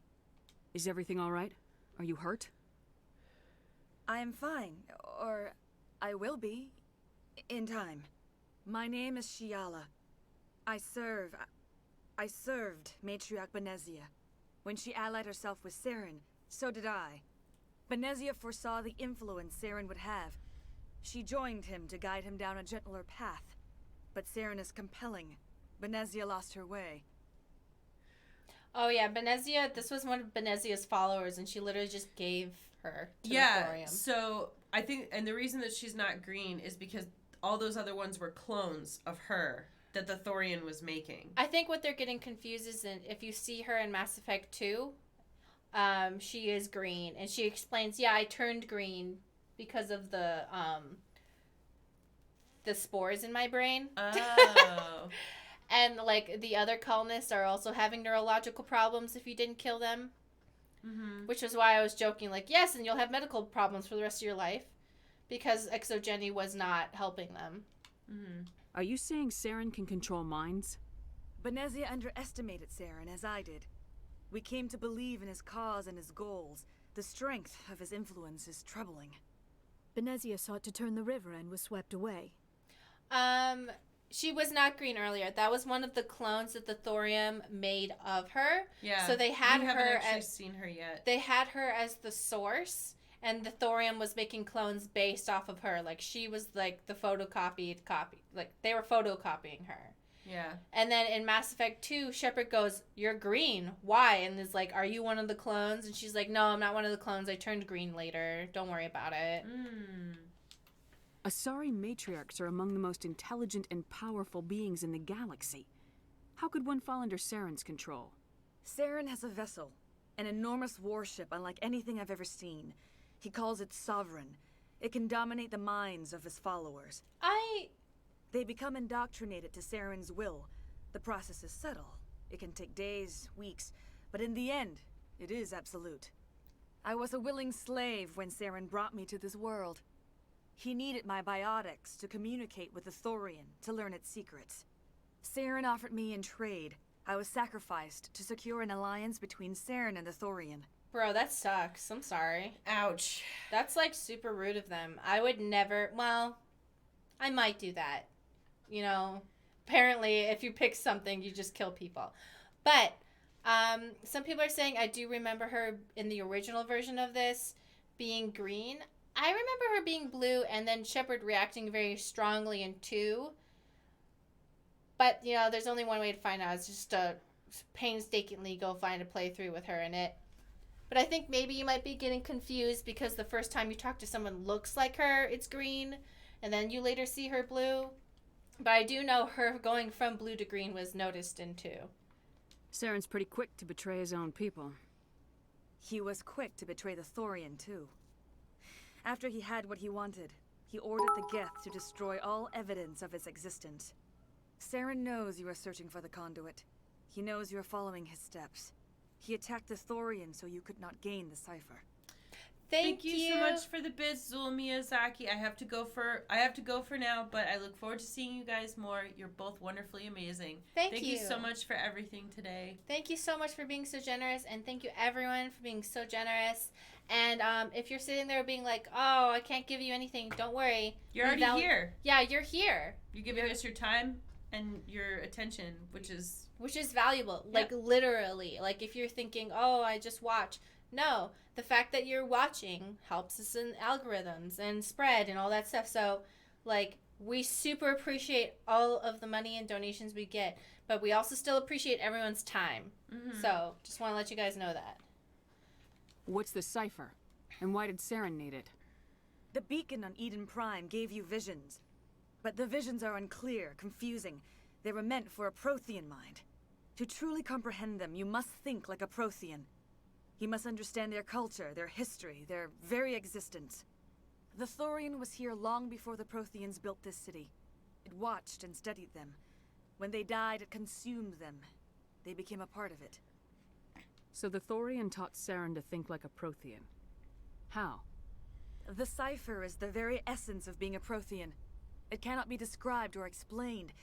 Is everything all right? Are you hurt? I am fine, or I will be, in time. My name is Shiala. I served Matriarch Benezia. When she allied herself with Saren, so did I. Benezia foresaw the influence Saren would have. She joined him to guide him down a gentler path. But Saren is compelling. Benezia lost her way. Oh yeah, Benezia, this was one of Benezia's followers and she literally just gave her to the Thorium. So I think, and the reason that she's not green is because all those other ones were clones of her that the Thorian was making. I think what they're getting confused is if you see her in Mass Effect 2, she is green. And she explains, yeah, I turned green because of the spores in my brain. Oh. And, like, the other colonists are also having neurological problems if you didn't kill them. Mm-hmm. Which was why I was joking, like, yes, and you'll have medical problems for the rest of your life. Because Exogeny was not helping them. Mm-hmm. Are you saying Saren can control minds? Benezia underestimated Saren, as I did. We came to believe in his cause and his goals. The strength of his influence is troubling. Benezia sought to turn the river and was swept away. She was not green earlier. That was one of the clones that the Thorium made of her. Yeah. So they had we her haven't actually as seen her yet. They had her as the source, and the Thorium was making clones based off of her. Like she was like the photocopied copy. Like they were photocopying her. Yeah. And then in Mass Effect 2, Shepard goes, "You're green. Why?" And is like, "Are you one of the clones?" And she's like, "No, I'm not one of the clones. I turned green later. Don't worry about it." Asari matriarchs are among the most intelligent and powerful beings in the galaxy. How could one fall under Saren's control? Saren has a vessel, an enormous warship unlike anything I've ever seen. He calls it Sovereign. It can dominate the minds of his followers. They become indoctrinated to Saren's will. The process is subtle. It can take days, weeks, but in the end, it is absolute. I was a willing slave when Saren brought me to this world. He needed my biotics to communicate with the Thorian, to learn its secrets. Saren offered me in trade. I was sacrificed to secure an alliance between Saren and the Thorian. Bro, that sucks. I'm sorry. Ouch. That's like super rude of them. I would never, well, I might do that. You know, apparently if you pick something, you just kill people. But some people are saying I do remember her in the original version of this being green. I remember her being blue and then Shepard reacting very strongly in 2. But, you know, there's only one way to find out. It's just to painstakingly go find a playthrough with her in it. But I think maybe you might be getting confused because the first time you talk to someone looks like her, it's green. And then you later see her blue. But I do know her going from blue to green was noticed in 2. Saren's pretty quick to betray his own people. He was quick to betray the Thorian, too. After he had what he wanted, he ordered the Geth to destroy all evidence of its existence. Saren knows you are searching for the conduit. He knows you are following his steps. He attacked the Thorian so you could not gain the cipher. Thank you so much for the bits, Zul Miyazaki. I have to go for now, but I look forward to seeing you guys more. You're both wonderfully amazing. Thank you so much for everything today. Thank you so much for being so generous, and thank you everyone for being so generous. And if you're sitting there being like, oh, I can't give you anything, don't worry. You're already here. Yeah, you're here. You're giving us your time and your attention, which is valuable. Like, literally. Like, if you're thinking, oh, I just watch. No, the fact that you're watching helps us in algorithms and spread and all that stuff. So, like, we super appreciate all of the money and donations we get, but we also still appreciate everyone's time. Mm-hmm. So, just want to let you guys know that. What's the cipher? And why did Saren need it? The beacon on Eden Prime gave you visions. But the visions are unclear, confusing. They were meant for a Prothean mind. To truly comprehend them, you must think like a Prothean. You must understand their culture, their history, their very existence. The Thorian was here long before the Protheans built this city. It watched and studied them. When they died, it consumed them. They became a part of it. So the Thorian taught Saren to think like a Prothean. How? The cipher is the very essence of being a Prothean. It cannot be described or explained.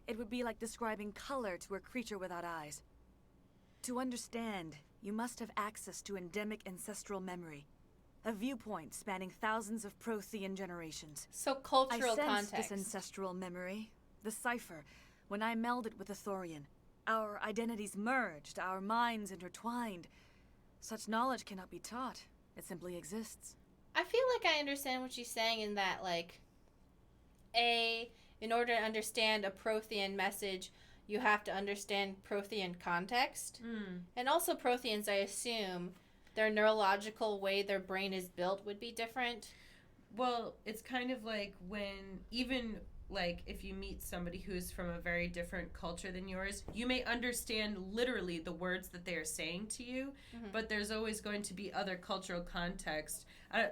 It would be like describing color to a creature without eyes. To understand, you must have access to endemic ancestral memory. A viewpoint spanning thousands of Prothean generations. So cultural I sensed context. This ancestral memory, the cipher, when I melded with the Thorian. Our identities merged, our minds intertwined. Such knowledge cannot be taught. It simply exists. I feel like I understand what she's saying in that, like, in order to understand a Prothean message, you have to understand Prothean context. And also Protheans, I assume, their neurological way their brain is built would be different. Well, it's kind of like when, even like if you meet somebody who's from a very different culture than yours, you may understand literally the words that they are saying to you, but there's always going to be other cultural context.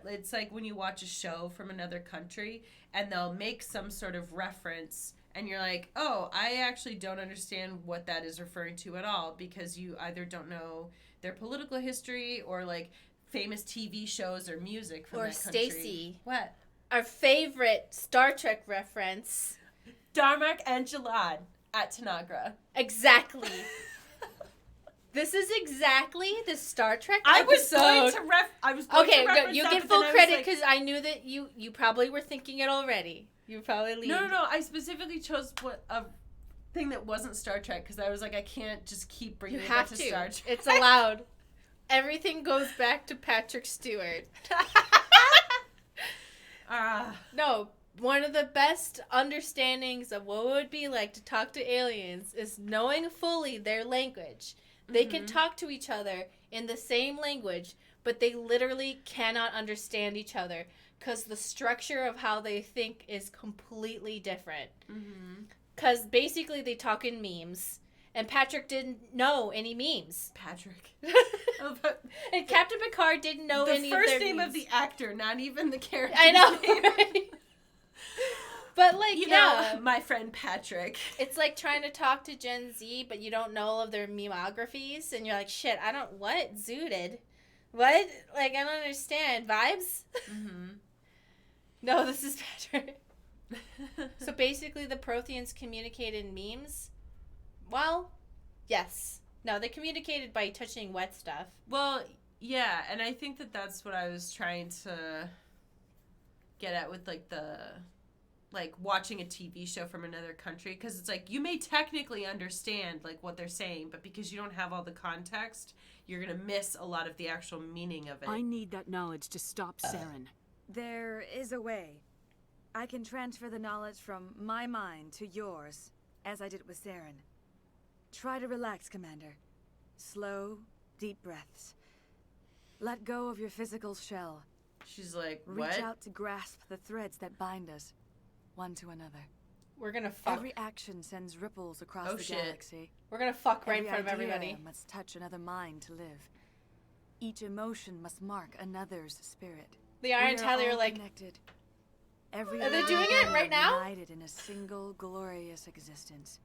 It's like when you watch a show from another country and they'll make some sort of reference and you're like, oh, I actually don't understand what that is referring to at all, because you either don't know their political history or like famous TV shows or music from that country. Or Stacy. What? Our favorite Star Trek reference. Darmok and Jalad at Tanagra. Exactly. This is exactly the Star Trek I episode. was going to reference you that, get but full then I was credit like- because I knew that you probably were thinking it already. You probably leaned. No. I specifically chose a thing that wasn't Star Trek because I was like, I can't just keep bringing You it have back to. to Star Trek. It's allowed. Everything goes back to Patrick Stewart. No, one of the best understandings of what it would be like to talk to aliens is knowing fully their language. They can talk to each other in the same language, but they literally cannot understand each other because the structure of how they think is completely different. Because basically they talk in memes, and Patrick didn't know any memes. Patrick. And Captain Picard didn't know any of their The first name memes. of the actor, not even the character. I know, name. right? But, like, you know, my friend Patrick. It's like trying to talk to Gen Z, but you don't know all of their memographies, and you're like, shit, what? Zooted? What? Like, I don't understand. Vibes? No, this is Patrick. So basically, the Protheans communicated in memes? Well, yes. No, they communicated by touching wet stuff. Well, yeah, and I think that that's what I was trying to get at with, like watching a TV show from another country, because it's like you may technically understand like what they're saying, but because you don't have all the context, you're gonna miss a lot of the actual meaning of it. I need that knowledge to stop Saren. There is a way. I can transfer the knowledge from my mind to yours, as I did with Saren. Try to relax, Commander. Slow, deep breaths. Let go of your physical shell. She's like, what? Reach out to grasp the threads that bind us, one to another. We're gonna fuck. Every action sends ripples across the galaxy. We're gonna fuck right in Every front of idea everybody. must touch another mind to live. Each emotion must mark another's spirit. The Iron Tally are like, connected. Every are they doing it right now? united in a single glorious existence.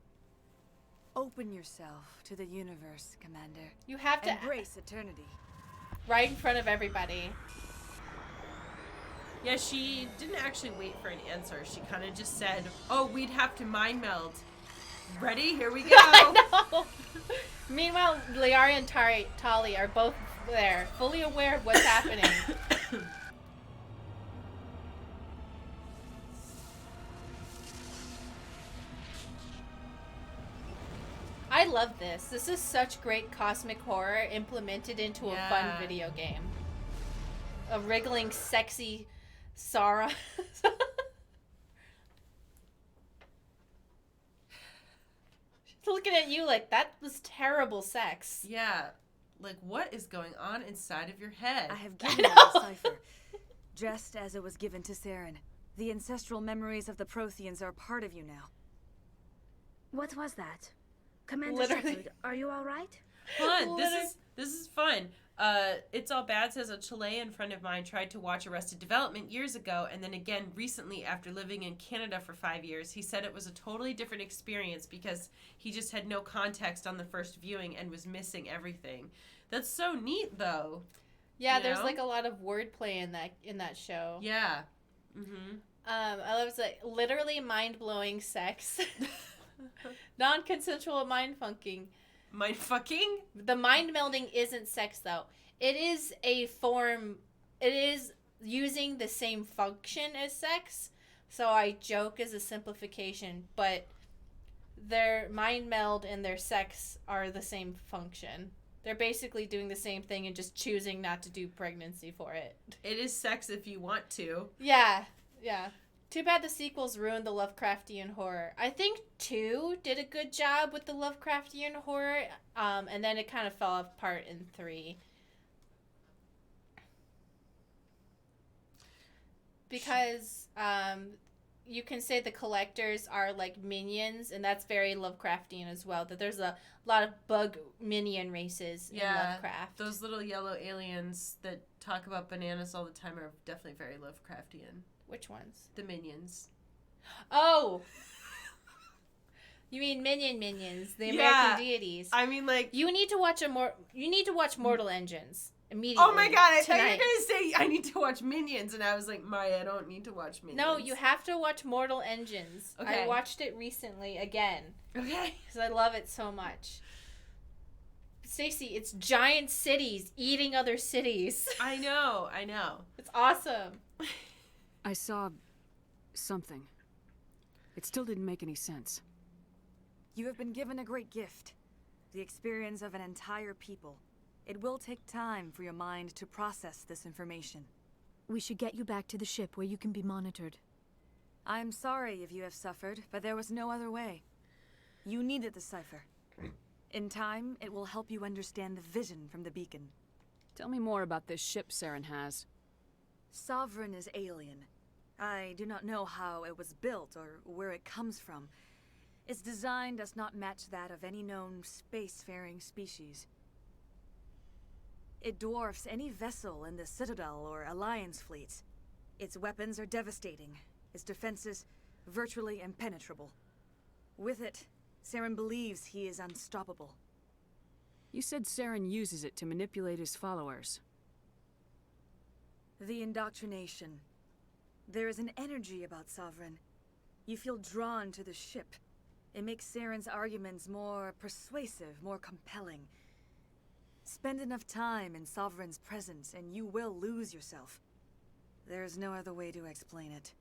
Open yourself to the universe, Commander. You have to embrace eternity. Right in front of everybody. Yeah, she didn't actually wait for an answer. She kind of just said, oh, we'd have to mind meld. Ready? Here we go. I know. Meanwhile, Liara and Tali are both there, fully aware of what's happening. I love this. This is such great cosmic horror implemented into a fun video game. A wriggling, sexy Sarah. She's looking at you like, that was terrible sex. Yeah. Like, what is going on inside of your head? I have given you the cipher, just as it was given to Saren. The ancestral memories of the Protheans are part of you now. What was that? Commander Literally. Shepard, are you all right? Hold on, this is fun. It's All Bad says a Chilean friend of mine tried to watch Arrested Development years ago, and then again recently after living in Canada for 5 years. He said it was a totally different experience because he just had no context on the first viewing and was missing everything. That's so neat, though. Yeah, You there's know? like a lot of wordplay in that show. Yeah. I love like literally mind-blowing sex. Non-consensual mind funking. Mind fucking? The mind melding isn't sex though. It is a form. It is using the same function as sex. So I joke as a simplification, but their mind meld and their sex are the same function. They're basically doing the same thing and just choosing not to do pregnancy for it. It is sex if you want to. Yeah, yeah. Too bad the sequels ruined the Lovecraftian horror. I think 2 did a good job with the Lovecraftian horror, and then it kind of fell apart in 3. Because you can say the collectors are like minions, and that's very Lovecraftian as well. That there's a lot of bug minion races in Lovecraft. Those little yellow aliens that talk about bananas all the time are definitely very Lovecraftian. Which ones? The minions. Oh! You mean minions, the American deities. I mean, like, you need to watch Mortal Engines immediately. Oh my god, I thought you were tonight. gonna say I need to watch Minions, and I was like, Maya, I don't need to watch Minions. No, you have to watch Mortal Engines. Okay. I watched it recently again. Okay. Because I love it so much. Stacey, it's giant cities eating other cities. I know. It's awesome. I saw something. It still didn't make any sense. You have been given a great gift. The experience of an entire people. It will take time for your mind to process this information. We should get you back to the ship where you can be monitored. I'm sorry if you have suffered, but there was no other way. You needed the cipher. In time, it will help you understand the vision from the beacon. Tell me more about this ship Saren has. Sovereign is alien. I do not know how it was built or where it comes from. Its design does not match that of any known spacefaring species. It dwarfs any vessel in the Citadel or Alliance fleets. Its weapons are devastating, its defenses virtually impenetrable. With it, Saren believes he is unstoppable. You said Saren uses it to manipulate his followers. The indoctrination. There is an energy about Sovereign. You feel drawn to the ship. It makes Saren's arguments more persuasive, more compelling. Spend enough time in Sovereign's presence and you will lose yourself. There's no other way to explain it.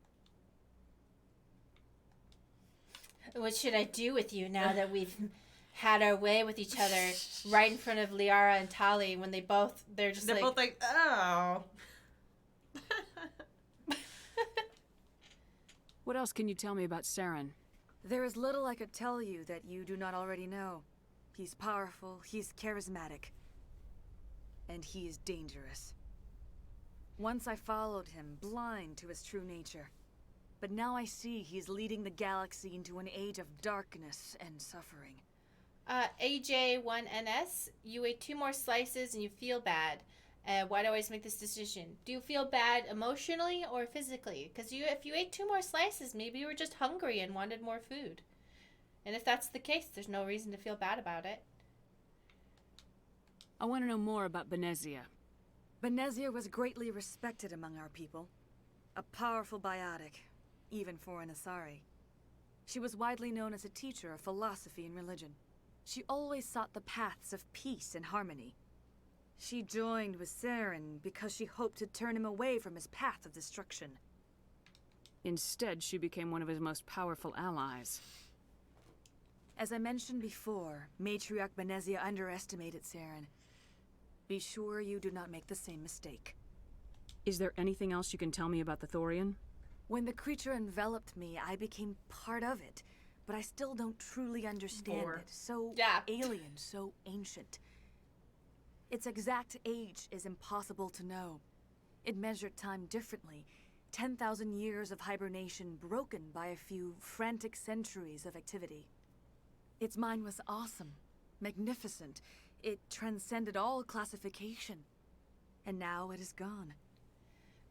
What should I do with you now that we've had our way with each other right in front of Liara and Tali when they're both like, oh. What else can you tell me about Saren? There is little I could tell you that you do not already know. He's powerful, he's charismatic, and he is dangerous. Once I followed him, blind to his true nature. But now I see he's leading the galaxy into an age of darkness and suffering. AJ1NS, you ate 2 more slices and you feel bad. Why do I always make this decision? Do you feel bad emotionally or physically? Because if you ate 2 more slices, maybe you were just hungry and wanted more food. And if that's the case, there's no reason to feel bad about it. I want to know more about Benezia. Benezia was greatly respected among our people. A powerful biotic, even for an Asari. She was widely known as a teacher of philosophy and religion. She always sought the paths of peace and harmony. She joined with Saren because she hoped to turn him away from his path of destruction. Instead, she became one of his most powerful allies. As I mentioned before, Matriarch Benezia underestimated Saren. Be sure you do not make the same mistake. Is there anything else you can tell me about the Thorian? When the creature enveloped me, I became part of it, but I still don't truly understand it. So alien, so ancient. Its exact age is impossible to know. It measured time differently. 10,000 years of hibernation broken by a few frantic centuries of activity. Its mind was awesome, magnificent. It transcended all classification. And now it is gone.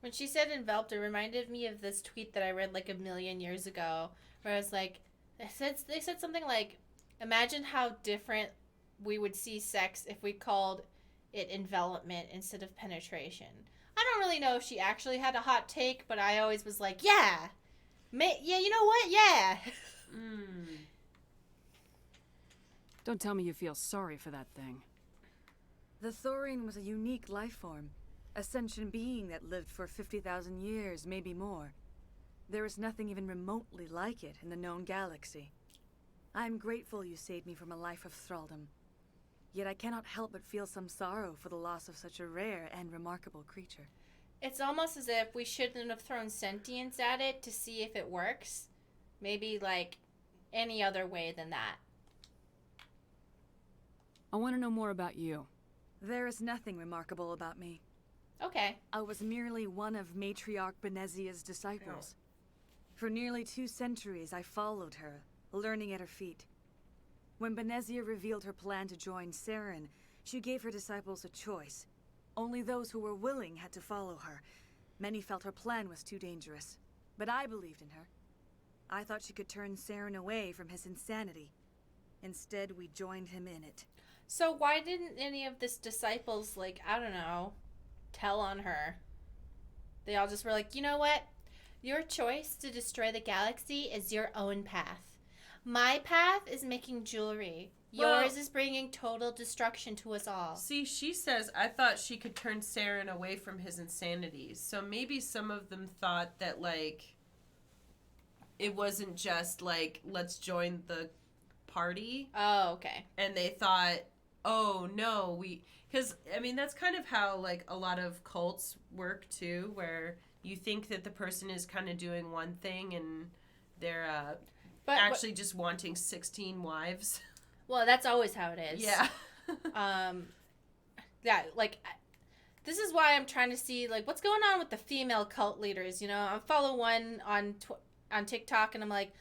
When she said enveloped, it reminded me of this tweet that I read like a million years ago, where I was like, they said something like, imagine how different we would see sex if we called it envelopment instead of penetration. I don't really know if she actually had a hot take, but I always was like, yeah, you know what, yeah. Don't tell me you feel sorry for that thing. The Thorian was a unique life form, a sentient being that lived for 50,000 years, maybe more. There is nothing even remotely like it in the known galaxy. I am grateful you saved me from a life of thraldom. Yet I cannot help but feel some sorrow for the loss of such a rare and remarkable creature. It's almost as if we shouldn't have thrown sentience at it to see if it works. Maybe, like, any other way than that. I want to know more about you. There is nothing remarkable about me. Okay. I was merely one of Matriarch Benezia's disciples. For nearly 2 centuries, I followed her, learning at her feet. When Benezia revealed her plan to join Saren, she gave her disciples a choice. Only those who were willing had to follow her. Many felt her plan was too dangerous, but I believed in her. I thought she could turn Saren away from his insanity. Instead, we joined him in it. So why didn't any of his disciples, like, I don't know, tell on her? They all just were like, you know what? Your choice to destroy the galaxy is your own path. My path is making jewelry. Yours is bringing total destruction to us all. See, she says, I thought she could turn Saren away from his insanity. So maybe some of them thought that, like, it wasn't just, like, let's join the party. Oh, okay. And they thought, oh, no, because, I mean, that's kind of how, like, a lot of cults work, too, where you think that the person is kind of doing one thing and they're, actually just wanting 16 wives. Well, that's always how it is. Yeah. Yeah, like, this is why I'm trying to see, like, what's going on with the female cult leaders, you know? I follow one on TikTok, and I'm like,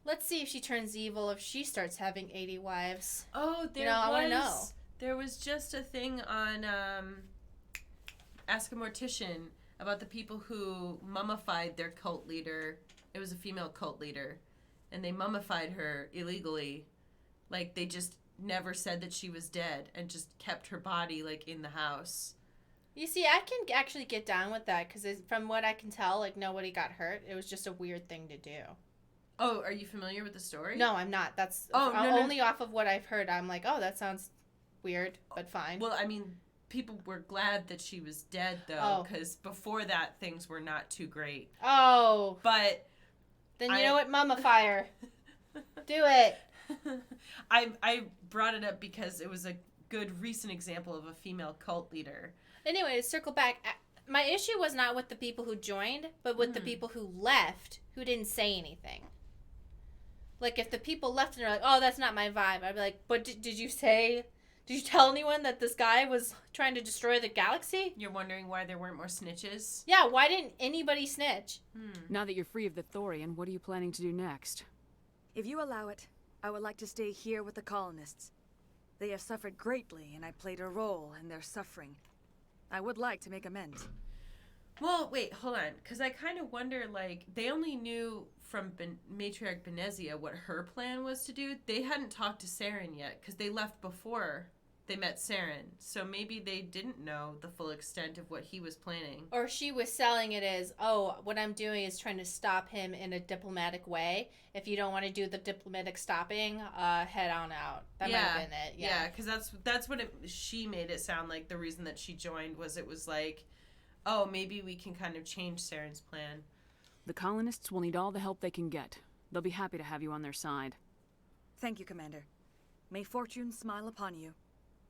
let's see if she turns evil, if she starts having 80 wives. Oh, I want to know. There was just a thing on Ask a Mortician about the people who mummified their cult leader. It was a female cult leader, and they mummified her illegally. Like, they just never said that she was dead and just kept her body, like, in the house. You see, I can actually get down with that because from what I can tell, like, nobody got hurt. It was just a weird thing to do. Oh, are you familiar with the story? No, I'm not. That's only off of what I've heard. I'm like, oh, that sounds weird, but fine. Well, I mean, people were glad that she was dead, though, because before that, things were not too great. Oh. But... Then you know what? Mummify her. Do it. I brought it up because it was a good recent example of a female cult leader. Anyway, to circle back, my issue was not with the people who joined, but with the people who left who didn't say anything. Like, if the people left and they're like, oh, that's not my vibe, I'd be like, but did you tell anyone that this guy was trying to destroy the galaxy? You're wondering why there weren't more snitches? Yeah, why didn't anybody snitch? Now that you're free of the Thorian, what are you planning to do next? If you allow it, I would like to stay here with the colonists. They have suffered greatly, and I played a role in their suffering. I would like to make amends. Well, wait, hold on. Because I kind of wonder, like, they only knew from Matriarch Benezia what her plan was to do. They hadn't talked to Saren yet, because they left before they met Saren. So maybe they didn't know the full extent of what he was planning. Or she was selling it as, oh, what I'm doing is trying to stop him in a diplomatic way. If you don't want to do the diplomatic stopping, head on out. That might have been it. Yeah, because that's what she made it sound like. The reason that she joined was it was like, oh, maybe we can kind of change Saren's plan. The colonists will need all the help they can get. They'll be happy to have you on their side. Thank you, Commander. May fortune smile upon you.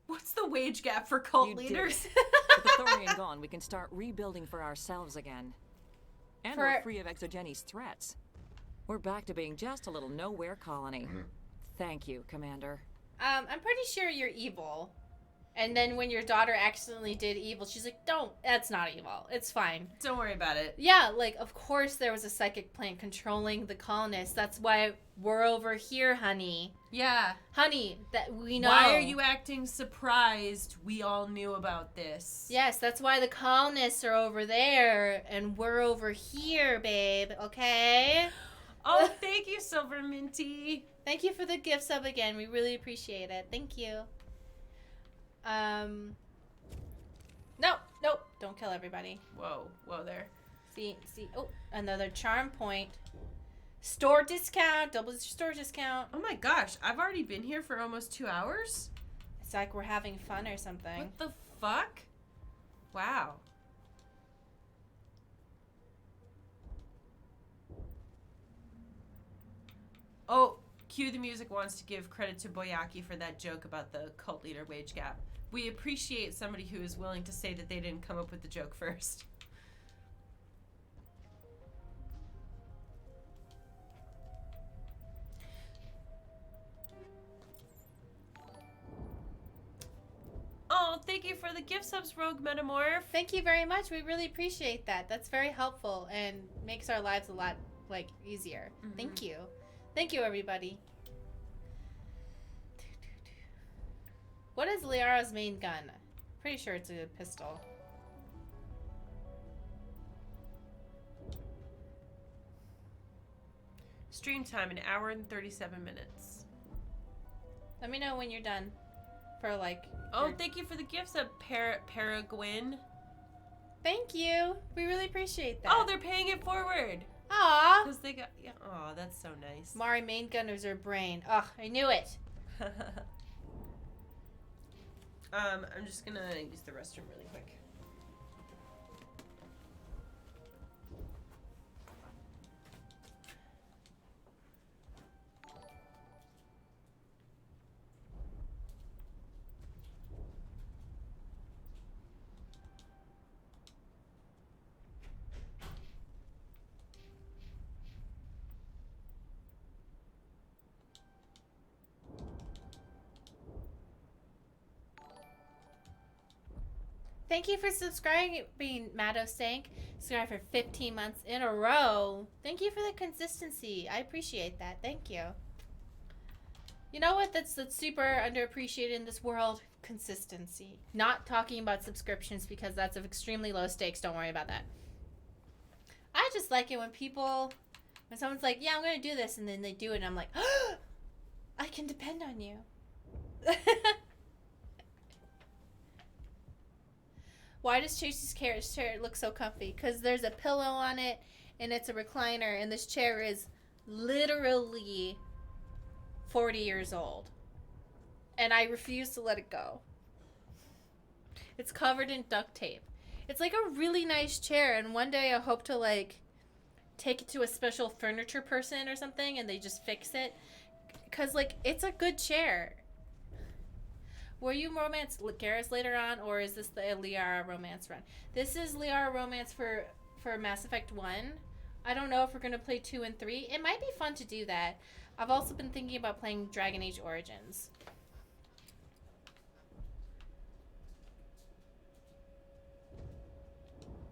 What's the wage gap for cult leaders? With the Thorian gone, we can start rebuilding for ourselves again. And we're free of Exogeni's threats. We're back to being just a little nowhere colony. Thank you, Commander. I'm pretty sure you're evil. And then when your daughter accidentally did evil, she's like, that's not evil. It's fine. Don't worry about it. Yeah, like, of course there was a psychic plant controlling the colonists. That's why we're over here, honey. Yeah. Honey, that we know. Why are you acting surprised? We all knew about this. Yes, that's why the colonists are over there, and we're over here, babe, okay? Oh, thank you, Silver Minty. Thank you for the gift sub again. We really appreciate it. Thank you. Nope, don't kill everybody. Whoa there. See, oh, another charm point. Store discount, double store discount. Oh my gosh, I've already been here for almost 2 hours? It's like we're having fun or something. What the fuck? Wow. Oh, Cue the Music wants to give credit to Boyaki for that joke about the cult leader wage gap. We appreciate somebody who is willing to say that they didn't come up with the joke first. Oh, thank you for the gift subs, Rogue Metamorph. Thank you very much. We really appreciate that. That's very helpful and makes our lives a lot, like, easier. Thank you. Thank you, everybody. What is Liara's main gun? Pretty sure it's a pistol. Stream time, 1 hour and 37 minutes. Let me know when you're done. For, like... Oh, thank you for the gifts of Paragwin. Thank you. We really appreciate that. Oh, they're paying it forward. Aw. Because they got... Yeah, aw, that's so nice. Mari main gun is her brain. Ugh, I knew it. I'm just gonna use the restroom really quick. Thank you for subscribing, Maddo Stank. Subscribe for 15 months in a row. Thank you for the consistency. I appreciate that. Thank you. You know what? That's super underappreciated in this world. Consistency. Not talking about subscriptions because that's of extremely low stakes. Don't worry about that. I just like it when someone's like, yeah, I'm going to do this, and then they do it, and I'm like, oh, I can depend on you. Why does Tracy's chair look so comfy? Because there's a pillow on it, and it's a recliner, and this chair is literally 40 years old. And I refuse to let it go. It's covered in duct tape. It's like a really nice chair, and one day I hope to, like, take it to a special furniture person or something, and they just fix it. Because, like, it's a good chair. Will you romance Garrus later on, or is this the Liara romance run? This is Liara romance for Mass Effect 1. I don't know if we're going to play 2 and 3. It might be fun to do that. I've also been thinking about playing Dragon Age Origins.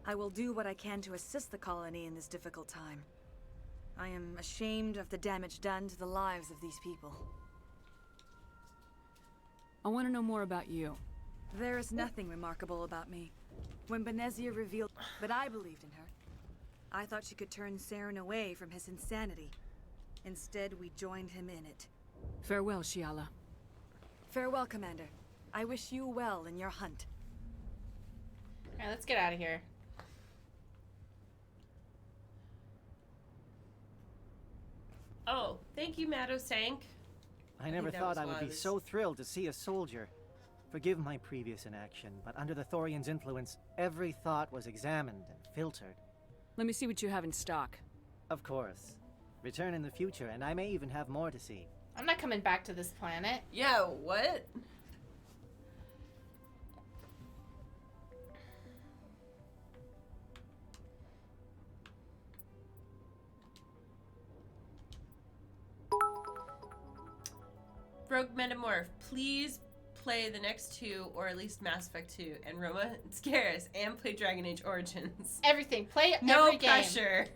I will do what I can to assist the colony in this difficult time. I am ashamed of the damage done to the lives of these people. I want to know more about you. There is nothing remarkable about me. When Benezia revealed, but I believed in her. I thought she could turn Saren away from his insanity. Instead, we joined him in it. Farewell, Shiala. Farewell, Commander. I wish you well in your hunt. Alright, let's get out of here. Oh, thank you, Maddo Stank. I never thought I would be so thrilled to see a soldier. Forgive my previous inaction, but under the Thorian's influence, every thought was examined and filtered. Let me see what you have in stock. Of course. Return in the future, and I may even have more to see. I'm not coming back to this planet. Yeah, what? Rogue Metamorph, please play the next 2, or at least Mass Effect 2, and Roma Scaris, and play Dragon Age Origins. Everything. Play no every game. No pressure.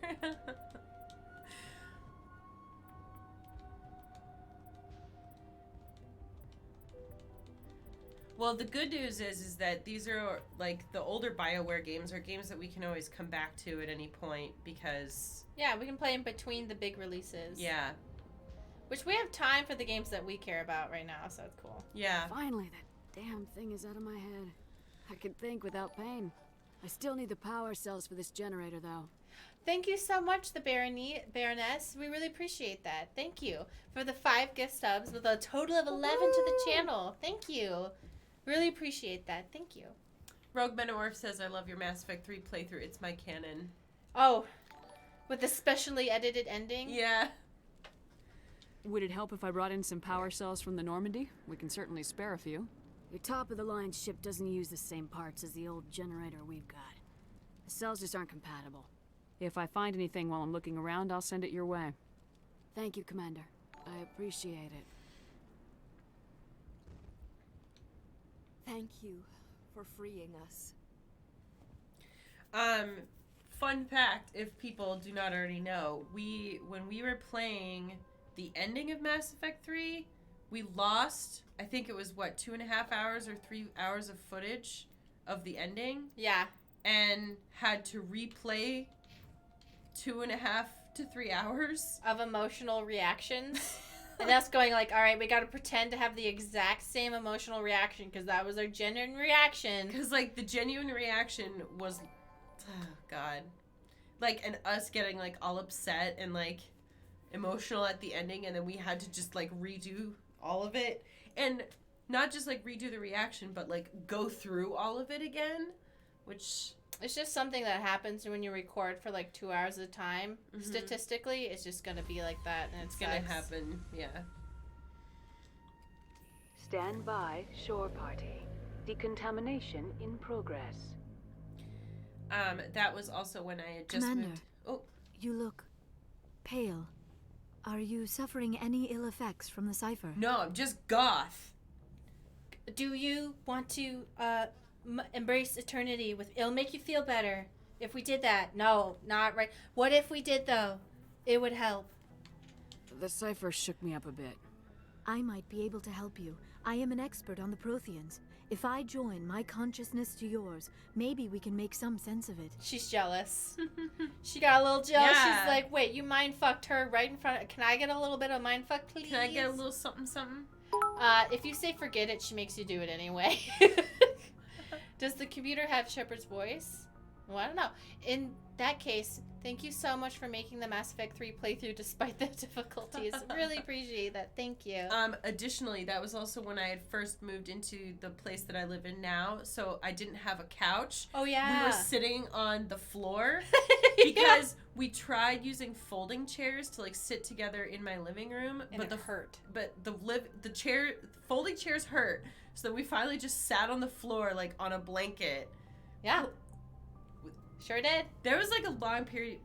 Well, the good news is that these are, like, the older BioWare games are games that we can always come back to at any point, because... Yeah, we can play in between the big releases. Yeah. Which we have time for the games that we care about right now, so it's cool. Yeah. Finally, that damn thing is out of my head. I can think without pain. I still need the power cells for this generator, though. Thank you so much, the Baroness. We really appreciate that. Thank you for the 5 gift subs with a total of 11 to the channel. Thank you. Really appreciate that. Thank you. Rogue Metamorph says, I love your Mass Effect 3 playthrough. It's my canon. Oh, with the specially edited ending? Yeah. Would it help if I brought in some power cells from the Normandy? We can certainly spare a few. Your top-of-the-line ship doesn't use the same parts as the old generator we've got. The cells just aren't compatible. If I find anything while I'm looking around, I'll send it your way. Thank you, Commander. I appreciate it. Thank you for freeing us. Fun fact, if people do not already know, when we were playing the ending of Mass Effect 3, we lost, I think it was, 2.5 hours or 3 hours of footage of the ending? Yeah. And had to replay 2.5 to 3 hours. Of emotional reactions. And that's going like, all right, we got to pretend to have the exact same emotional reaction because that was our genuine reaction. Because, like, the genuine reaction was, oh, God. Like, and us getting, like, all upset and, like, emotional at the ending, and then we had to just, like, redo all of it. And not just, like, redo the reaction, but, like, go through all of it again, which... It's just something that happens when you record for like 2 hours at a time. Mm-hmm. Statistically, it's just going to be like that, and it's going to happen, yeah. Stand by, shore party. Decontamination in progress. That was also when I had just Commander, moved. Oh, you look pale. Are you suffering any ill effects from the cipher? No, I'm just goth. Do you want to embrace eternity with. It'll make you feel better if we did that. No, not right. What if we did though? It would help. The cipher shook me up a bit. I might be able to help you. I am an expert on the Protheans. If I join my consciousness to yours, maybe we can make some sense of it. She's jealous. She got a little jealous. Yeah. She's like, wait, you mind fucked her right in front of... Can I get a little bit of mind fuck, please? Can I get a little something, something? If you say forget it, she makes you do it anyway. Does the computer have Shepard's voice? Well, I don't know. In that case, thank you so much for making the Mass Effect 3 playthrough despite the difficulties. Really appreciate that. Thank you. Additionally, that was also when I had first moved into the place that I live in now, so I didn't have a couch. Oh, yeah. We were sitting on the floor because we tried using folding chairs to like sit together in my living room, And it hurt. But the folding chairs hurt, so then we finally just sat on the floor like on a blanket. Yeah. Sure did. There was like a long period.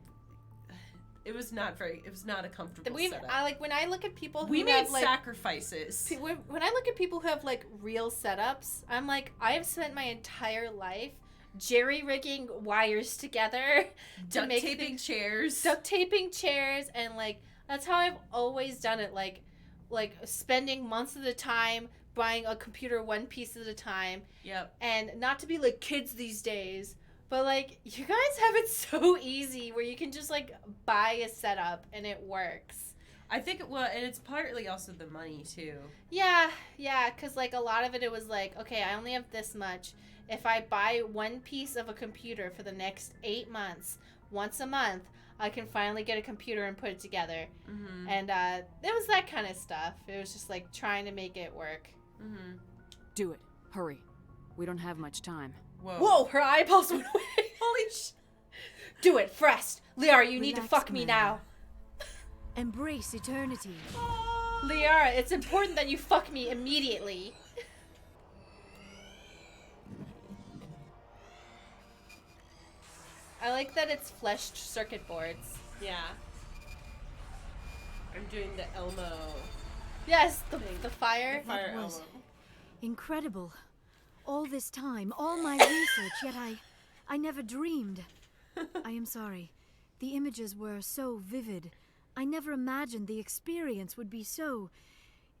It was not a comfortable setup. When I look at people who we made have, like, sacrifices. When I look at people who have like real setups, I'm like, I have spent my entire life jerry-rigging wires together to make duct taping chairs, and like that's how I've always done it. Like spending months at a time buying a computer one piece at a time. Yep. And not to be like kids these days. But, like, you guys have it so easy where you can just, like, buy a setup and it works. I think, and it's partly also the money, too. Yeah, because, like, a lot of it was like, okay, I only have this much. If I buy one piece of a computer for the next 8 months, once a month, I can finally get a computer and put it together. Mm-hmm. And it was that kind of stuff. It was just, like, trying to make it work. Mm-hmm. Do it. Hurry. We don't have much time. Whoa, her eyeballs went away. Holy sh... Do it, Frest. Liara, you need to fuck me now. Embrace eternity. Liara, it's important that you fuck me immediately. I like that it's fleshed circuit boards. Yeah. I'm doing the Elmo. Yes, the fire. The fire That was Elmo. incredible. All this time, all my research, yet I never dreamed. I am sorry. The images were so vivid. I never imagined the experience would be so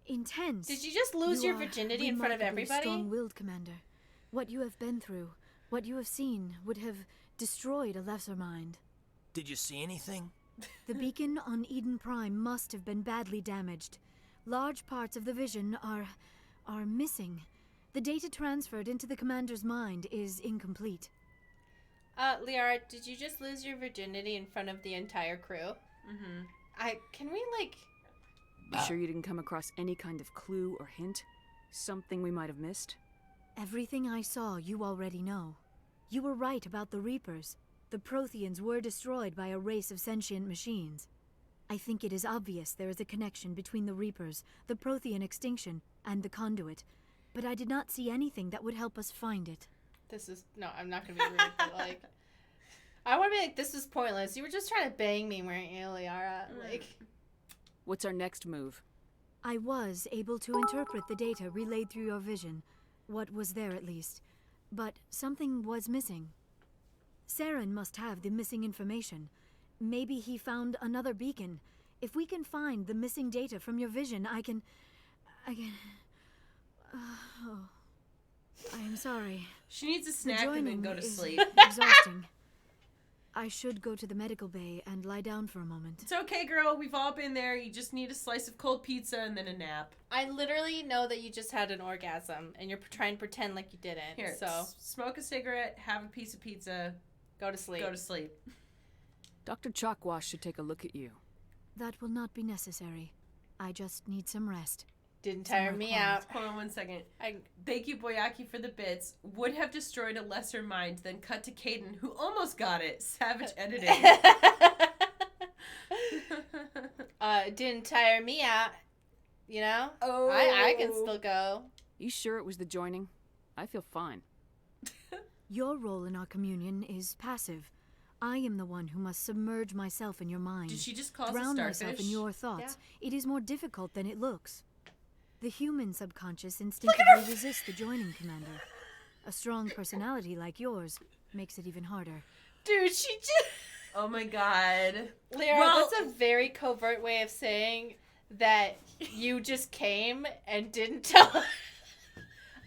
intense. Did you just lose your virginity in front of everybody? Strong-willed, Commander. What you have been through, what you have seen, would have destroyed a lesser mind. Did you see anything? The beacon on Eden Prime must have been badly damaged. Large parts of the vision are missing. The data transferred into the commander's mind is incomplete. Liara, did you just lose your virginity in front of the entire crew? Mm-hmm. Can we, like... You sure you didn't come across any kind of clue or hint? Something we might have missed? Everything I saw, you already know. You were right about the Reapers. The Protheans were destroyed by a race of sentient machines. I think it is obvious there is a connection between the Reapers, the Prothean extinction, and the Conduit. But I did not see anything that would help us find it. No, I'm not gonna be rude, but like... I want to be like, this is pointless. You were just trying to bang me, weren't you, Liara? Like... What's our next move? I was able to interpret the data relayed through your vision. What was there, at least. But something was missing. Saren must have the missing information. Maybe he found another beacon. If we can find the missing data from your vision, I can... I am sorry. She needs a snack and then go to sleep. Exhausting. I should go to the medical bay and lie down for a moment. It's okay, girl. We've all been there. You just need a slice of cold pizza and then a nap. I literally know that you just had an orgasm, and you're trying to pretend like you didn't. Here, so smoke a cigarette, have a piece of pizza, go to sleep. Go to sleep. Dr. Chalkwash should take a look at you. That will not be necessary. I just need some rest. Didn't tire me out. Hold on 1 second. Thank you, Boyaki, for the bits. Would have destroyed a lesser mind, then cut to Caden, who almost got it. Savage editing. Didn't tire me out. You know? Oh. I can still go. You sure it was the joining? I feel fine. Your role in our communion is passive. I am the one who must submerge myself in your mind. Did she just call us a drown starfish? myself in your thoughts. Yeah. It is more difficult than it looks. The human subconscious instinctively resists the joining, Commander. A strong personality like yours makes it even harder. Dude, she just... Oh my god. Lyra, that's a very covert way of saying that you just came and didn't tell us.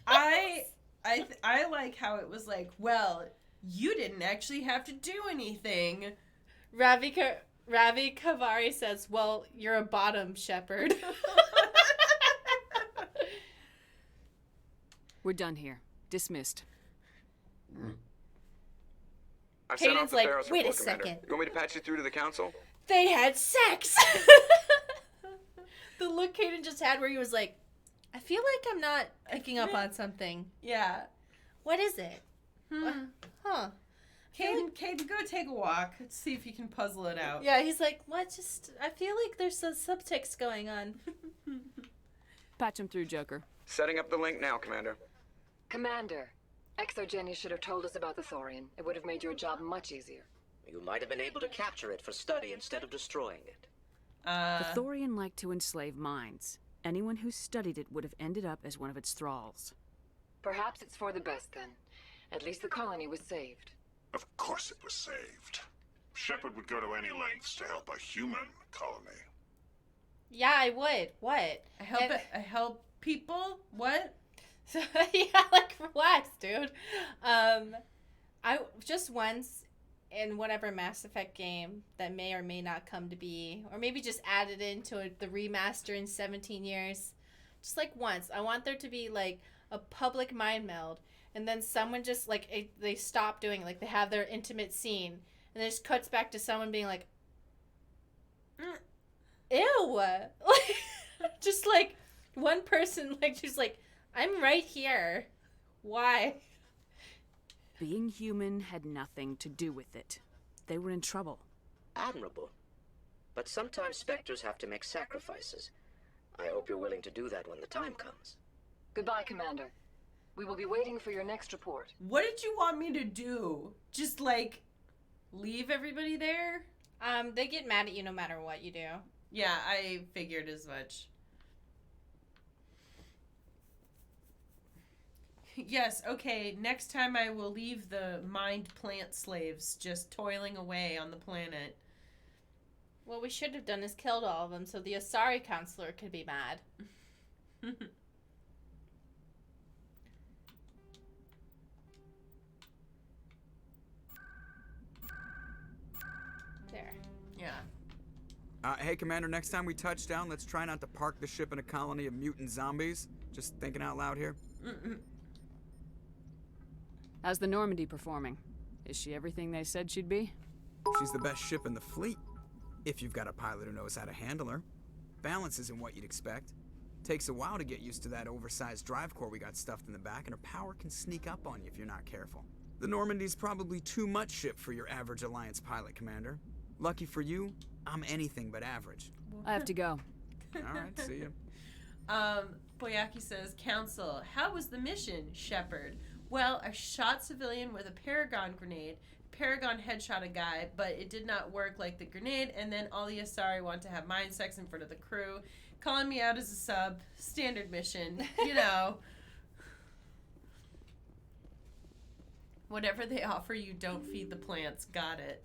I like how it was like, well, you didn't actually have to do anything. Ravi Kavari says, well, you're a bottom, Shepard. We're done here. Dismissed. I sent off Caden's the like, Theros wait a report, Commander. second. You want me to patch you through to the council? They had sex! The look Caden just had where he was like, I feel like I'm not picking up on something. Yeah. What is it? Huh. Caden, go take a walk. Let's see if you can puzzle it out. Yeah, he's like, what? I feel like there's some subtext going on. Patch him through, Joker. Setting up the link now, Commander. Commander, ExoGeni should have told us about the Thorian. It would have made your job much easier. You might have been able to capture it for study instead of destroying it. The Thorian liked to enslave minds. Anyone who studied it would have ended up as one of its thralls. Perhaps it's for the best then. At least the colony was saved. Of course it was saved. Shepard would go to any lengths to help a human colony. Yeah, I would. What? I help people? What? Yeah, like, relax, dude. I just once in whatever Mass Effect game that may or may not come to be, or maybe just added into the remaster in 17 years, just like once, I want there to be like a public mind meld, and then someone just like they stop doing it, like they have their intimate scene, and it just cuts back to someone being like, ew, just like one person like just like, I'm right here, why? Being human had nothing to do with it. They were in trouble. Admirable. But sometimes Spectres have to make sacrifices. I hope you're willing to do that when the time comes. Goodbye, Commander. We will be waiting for your next report. What did you want me to do? Just, like, leave everybody there? They get mad at you no matter what you do. Yeah, I figured as much. Yes, okay, next time I will leave the mind plant slaves just toiling away on the planet. What we should have done is killed all of them so the Asari counselor could be mad. There. Yeah. Hey, Commander, next time we touch down, let's try not to park the ship in a colony of mutant zombies. Just thinking out loud here. How's the Normandy performing? Is she everything they said she'd be? She's the best ship in the fleet, if you've got a pilot who knows how to handle her. Balance isn't what you'd expect. Takes a while to get used to that oversized drive core we got stuffed in the back, and her power can sneak up on you if you're not careful. The Normandy's probably too much ship for your average Alliance pilot, Commander. Lucky for you, I'm anything but average. I have to go. Alright, see you. Boyaki says, Council, how was the mission, Shepard? Well, I shot civilian with a Paragon grenade. Paragon headshot a guy, but it did not work like the grenade, and then all the Asari want to have mind sex in front of the crew. Calling me out as a sub. Standard mission. You know. Whatever they offer you, don't feed the plants. Got it.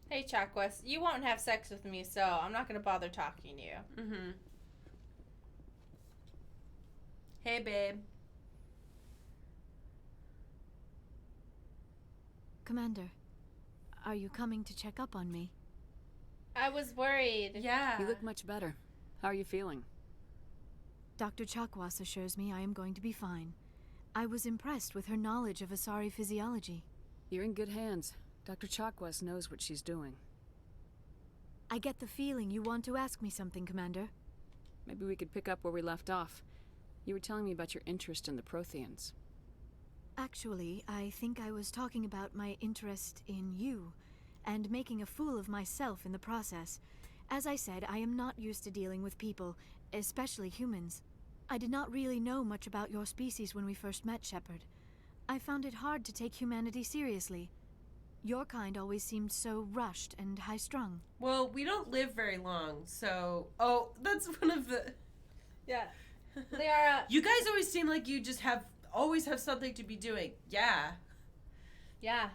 Hey, Chakwas, you won't have sex with me, so I'm not going to bother talking to you. Mm-hmm. Hey, babe. Commander, are you coming to check up on me? I was worried. Yeah. You look much better. How are you feeling? Dr. Chakwas assures me I am going to be fine. I was impressed with her knowledge of Asari physiology. You're in good hands. Dr. Chakwas knows what she's doing. I get the feeling you want to ask me something, Commander. Maybe we could pick up where we left off. You were telling me about your interest in the Protheans. Actually, I think I was talking about my interest in you, and making a fool of myself in the process. As I said, I am not used to dealing with people, especially humans. I did not really know much about your species when we first met, Shepard. I found it hard to take humanity seriously. Your kind always seemed so rushed and high-strung. Well, we don't live very long, so... Oh, that's one of the... Yeah. Liara... You guys always seem like you just always have something to be doing. Yeah. Yeah.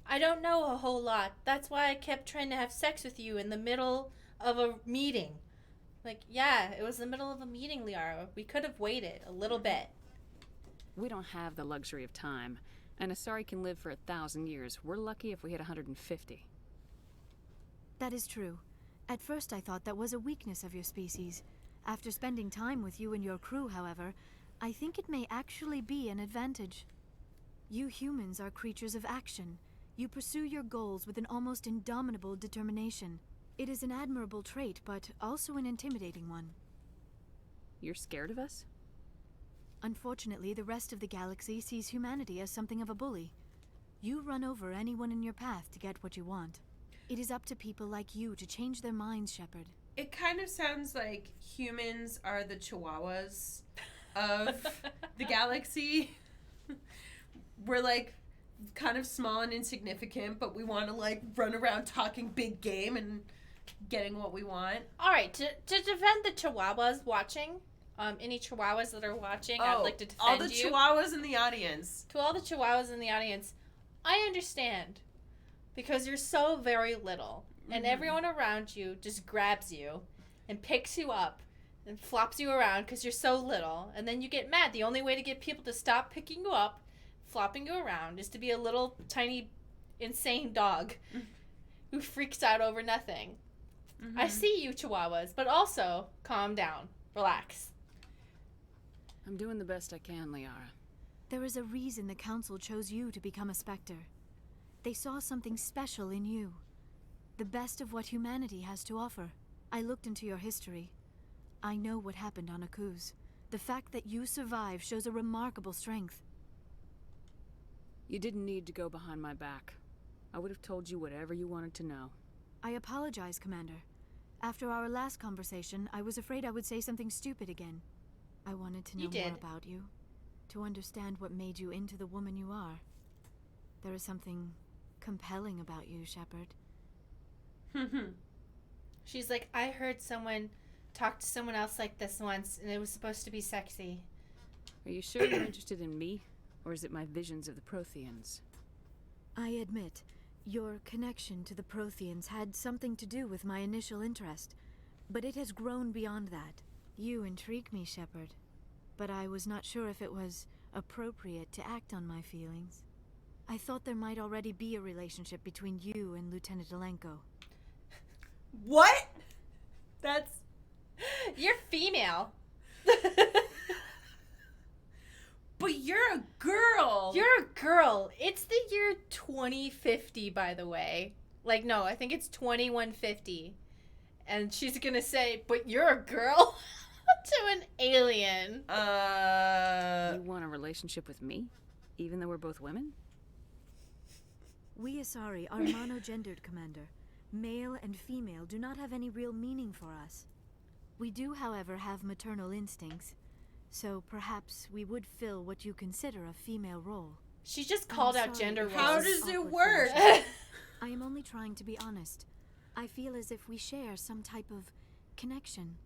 I don't know a whole lot. That's why I kept trying to have sex with you in the middle of a meeting. Like, yeah, it was the middle of a meeting, Liara. We could have waited a little bit. We don't have the luxury of time. And Asari can live for 1,000 years. We're lucky if we hit 150. That is true. At first I thought that was a weakness of your species. After spending time with you and your crew, however, I think it may actually be an advantage. You humans are creatures of action. You pursue your goals with an almost indomitable determination. It is an admirable trait, but also an intimidating one. You're scared of us? Unfortunately, the rest of the galaxy sees humanity as something of a bully. You run over anyone in your path to get what you want. It is up to people like you to change their minds, Shepard. It kind of sounds like humans are the chihuahuas of the galaxy. We're like kind of small and insignificant, but we want to like run around talking big game and getting what we want. All right, to defend the chihuahuas watching, any chihuahuas that are watching, I'd like to defend all the chihuahuas in the audience. To all the chihuahuas in the audience, I understand because you're so very little, and everyone around you just grabs you and picks you up and flops you around because you're so little, and then you get mad. The only way to get people to stop picking you up, flopping you around, is to be a little tiny insane dog who freaks out over nothing. I see you, chihuahuas, but also calm down, relax. I'm doing the best I can, Liara. There is a reason the Council chose you to become a Spectre. They saw something special in you. The best of what humanity has to offer. I looked into your history. I know what happened on Akuz. The fact that you survived shows a remarkable strength. You didn't need to go behind my back. I would have told you whatever you wanted to know. I apologize, Commander. After our last conversation, I was afraid I would say something stupid again. I wanted to know more about you, to understand what made you into the woman you are. There is something compelling about you, Shepard. She's like, I heard someone talk to someone else like this once, and it was supposed to be sexy. Are you sure you're interested in me, or is it my visions of the Protheans? I admit, your connection to the Protheans had something to do with my initial interest, but it has grown beyond that. You intrigue me, Shepard, but I was not sure if it was appropriate to act on my feelings. I thought there might already be a relationship between you and Lieutenant Alenko. What? That's... You're female. But you're a girl. You're a girl. It's the year 2050, by the way. Like, no, I think it's 2150. And she's gonna say, but you're a girl? To an alien. You want a relationship with me? Even though we're both women? We Asari are monogendered, Commander. Male and female do not have any real meaning for us. We do, however, have maternal instincts. So perhaps we would fill what you consider a female role. She just called out gender roles. How does it work? I am only trying to be honest. I feel as if we share some type of connection.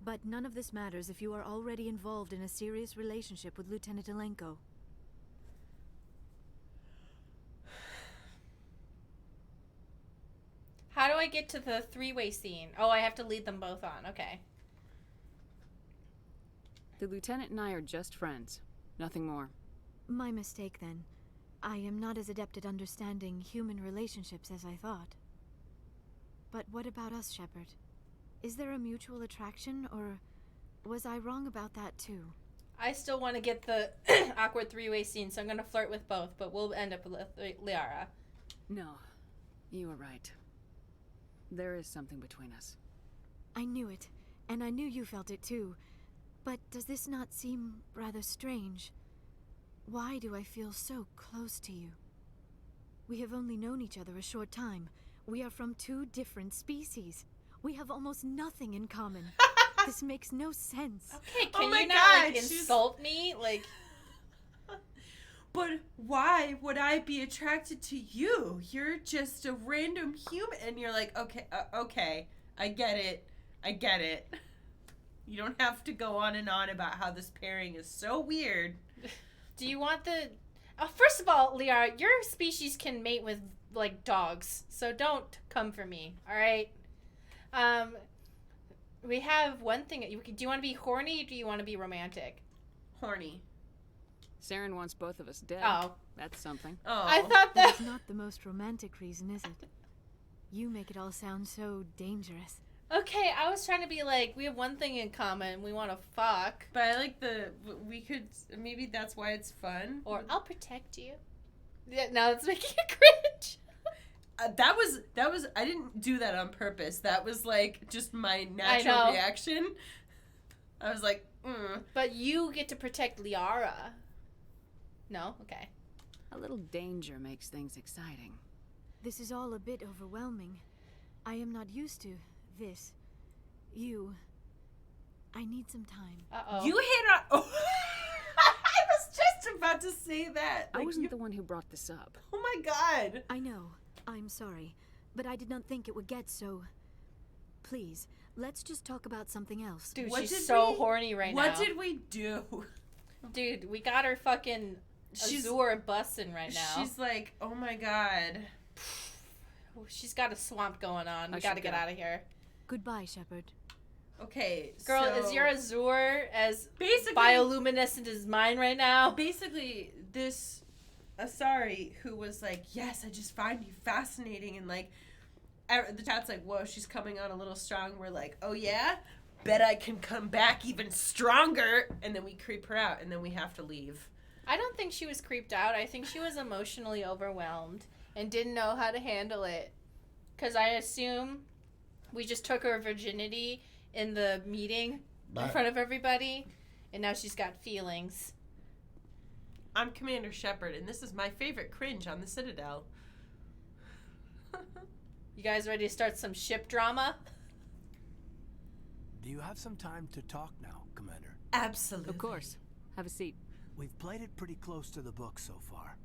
But none of this matters if you are already involved in a serious relationship with Lieutenant Alenko. How do I get to the three-way scene? Oh, I have to lead them both on. Okay. The lieutenant and I are just friends. Nothing more. My mistake, then. I am not as adept at understanding human relationships as I thought. But what about us, Shepard? Is there a mutual attraction, or was I wrong about that too? I still want to get the awkward three-way scene, so I'm going to flirt with both, but we'll end up with Liara. No, you were right. There is something between us. I knew it, and I knew you felt it too. But does this not seem rather strange? Why do I feel so close to you? We have only known each other a short time. We are from two different species. We have almost nothing in common. This makes no sense. Okay, can you not insult me? Like, But why would I be attracted to you? You're just a random human. And you're like, okay, I get it. You don't have to go on and on about how this pairing is so weird. Do you want the... first of all, Liara, your species can mate with, like, dogs. So don't come for me, all right? We have one thing. Do you want to be horny or do you want to be romantic? Horny. Saren wants both of us dead. Oh. That's something. Oh. I thought that... That's not the most romantic reason, is it? You make it all sound so dangerous. Okay, I was trying to be like, we have one thing in common. We want to fuck. But I like we could, maybe that's why it's fun. Or I'll protect you. Yeah, now it's making it cringe. That was, I didn't do that on purpose. That was like just my natural reaction. I was like, But you get to protect Liara. No? Okay. A little danger makes things exciting. This is all a bit overwhelming. I am not used to this. I need some time. Uh-oh. You hit on... Oh. I was just about to say that. I wasn't the one who brought this up. Oh my god. I know. I'm sorry. But I did not think it would get so... Please, let's just talk about something else. Dude, she's so horny right now. What did we do? Dude, we got her fucking Azure busting right now. She's like, oh my god. She's got a swamp going on. We gotta get out of here. Goodbye, Shepard. Okay, girl, so is your Azure as basically bioluminescent as mine right now? Basically, this Asari who was like, yes, I just find you fascinating, and like, the chat's like, whoa, she's coming on a little strong. We're like, oh yeah? Bet I can come back even stronger. And then we creep her out, and then we have to leave. I don't think she was creeped out. I think she was emotionally overwhelmed and didn't know how to handle it. Because I assume we just took her virginity in the meeting in front of everybody, and now she's got feelings. I'm Commander Shepard, and this is my favorite cringe on the Citadel. You guys ready to start some ship drama? Do you have some time to talk now, Commander? Absolutely. Of course. Have a seat. We've played it pretty close to the book so far,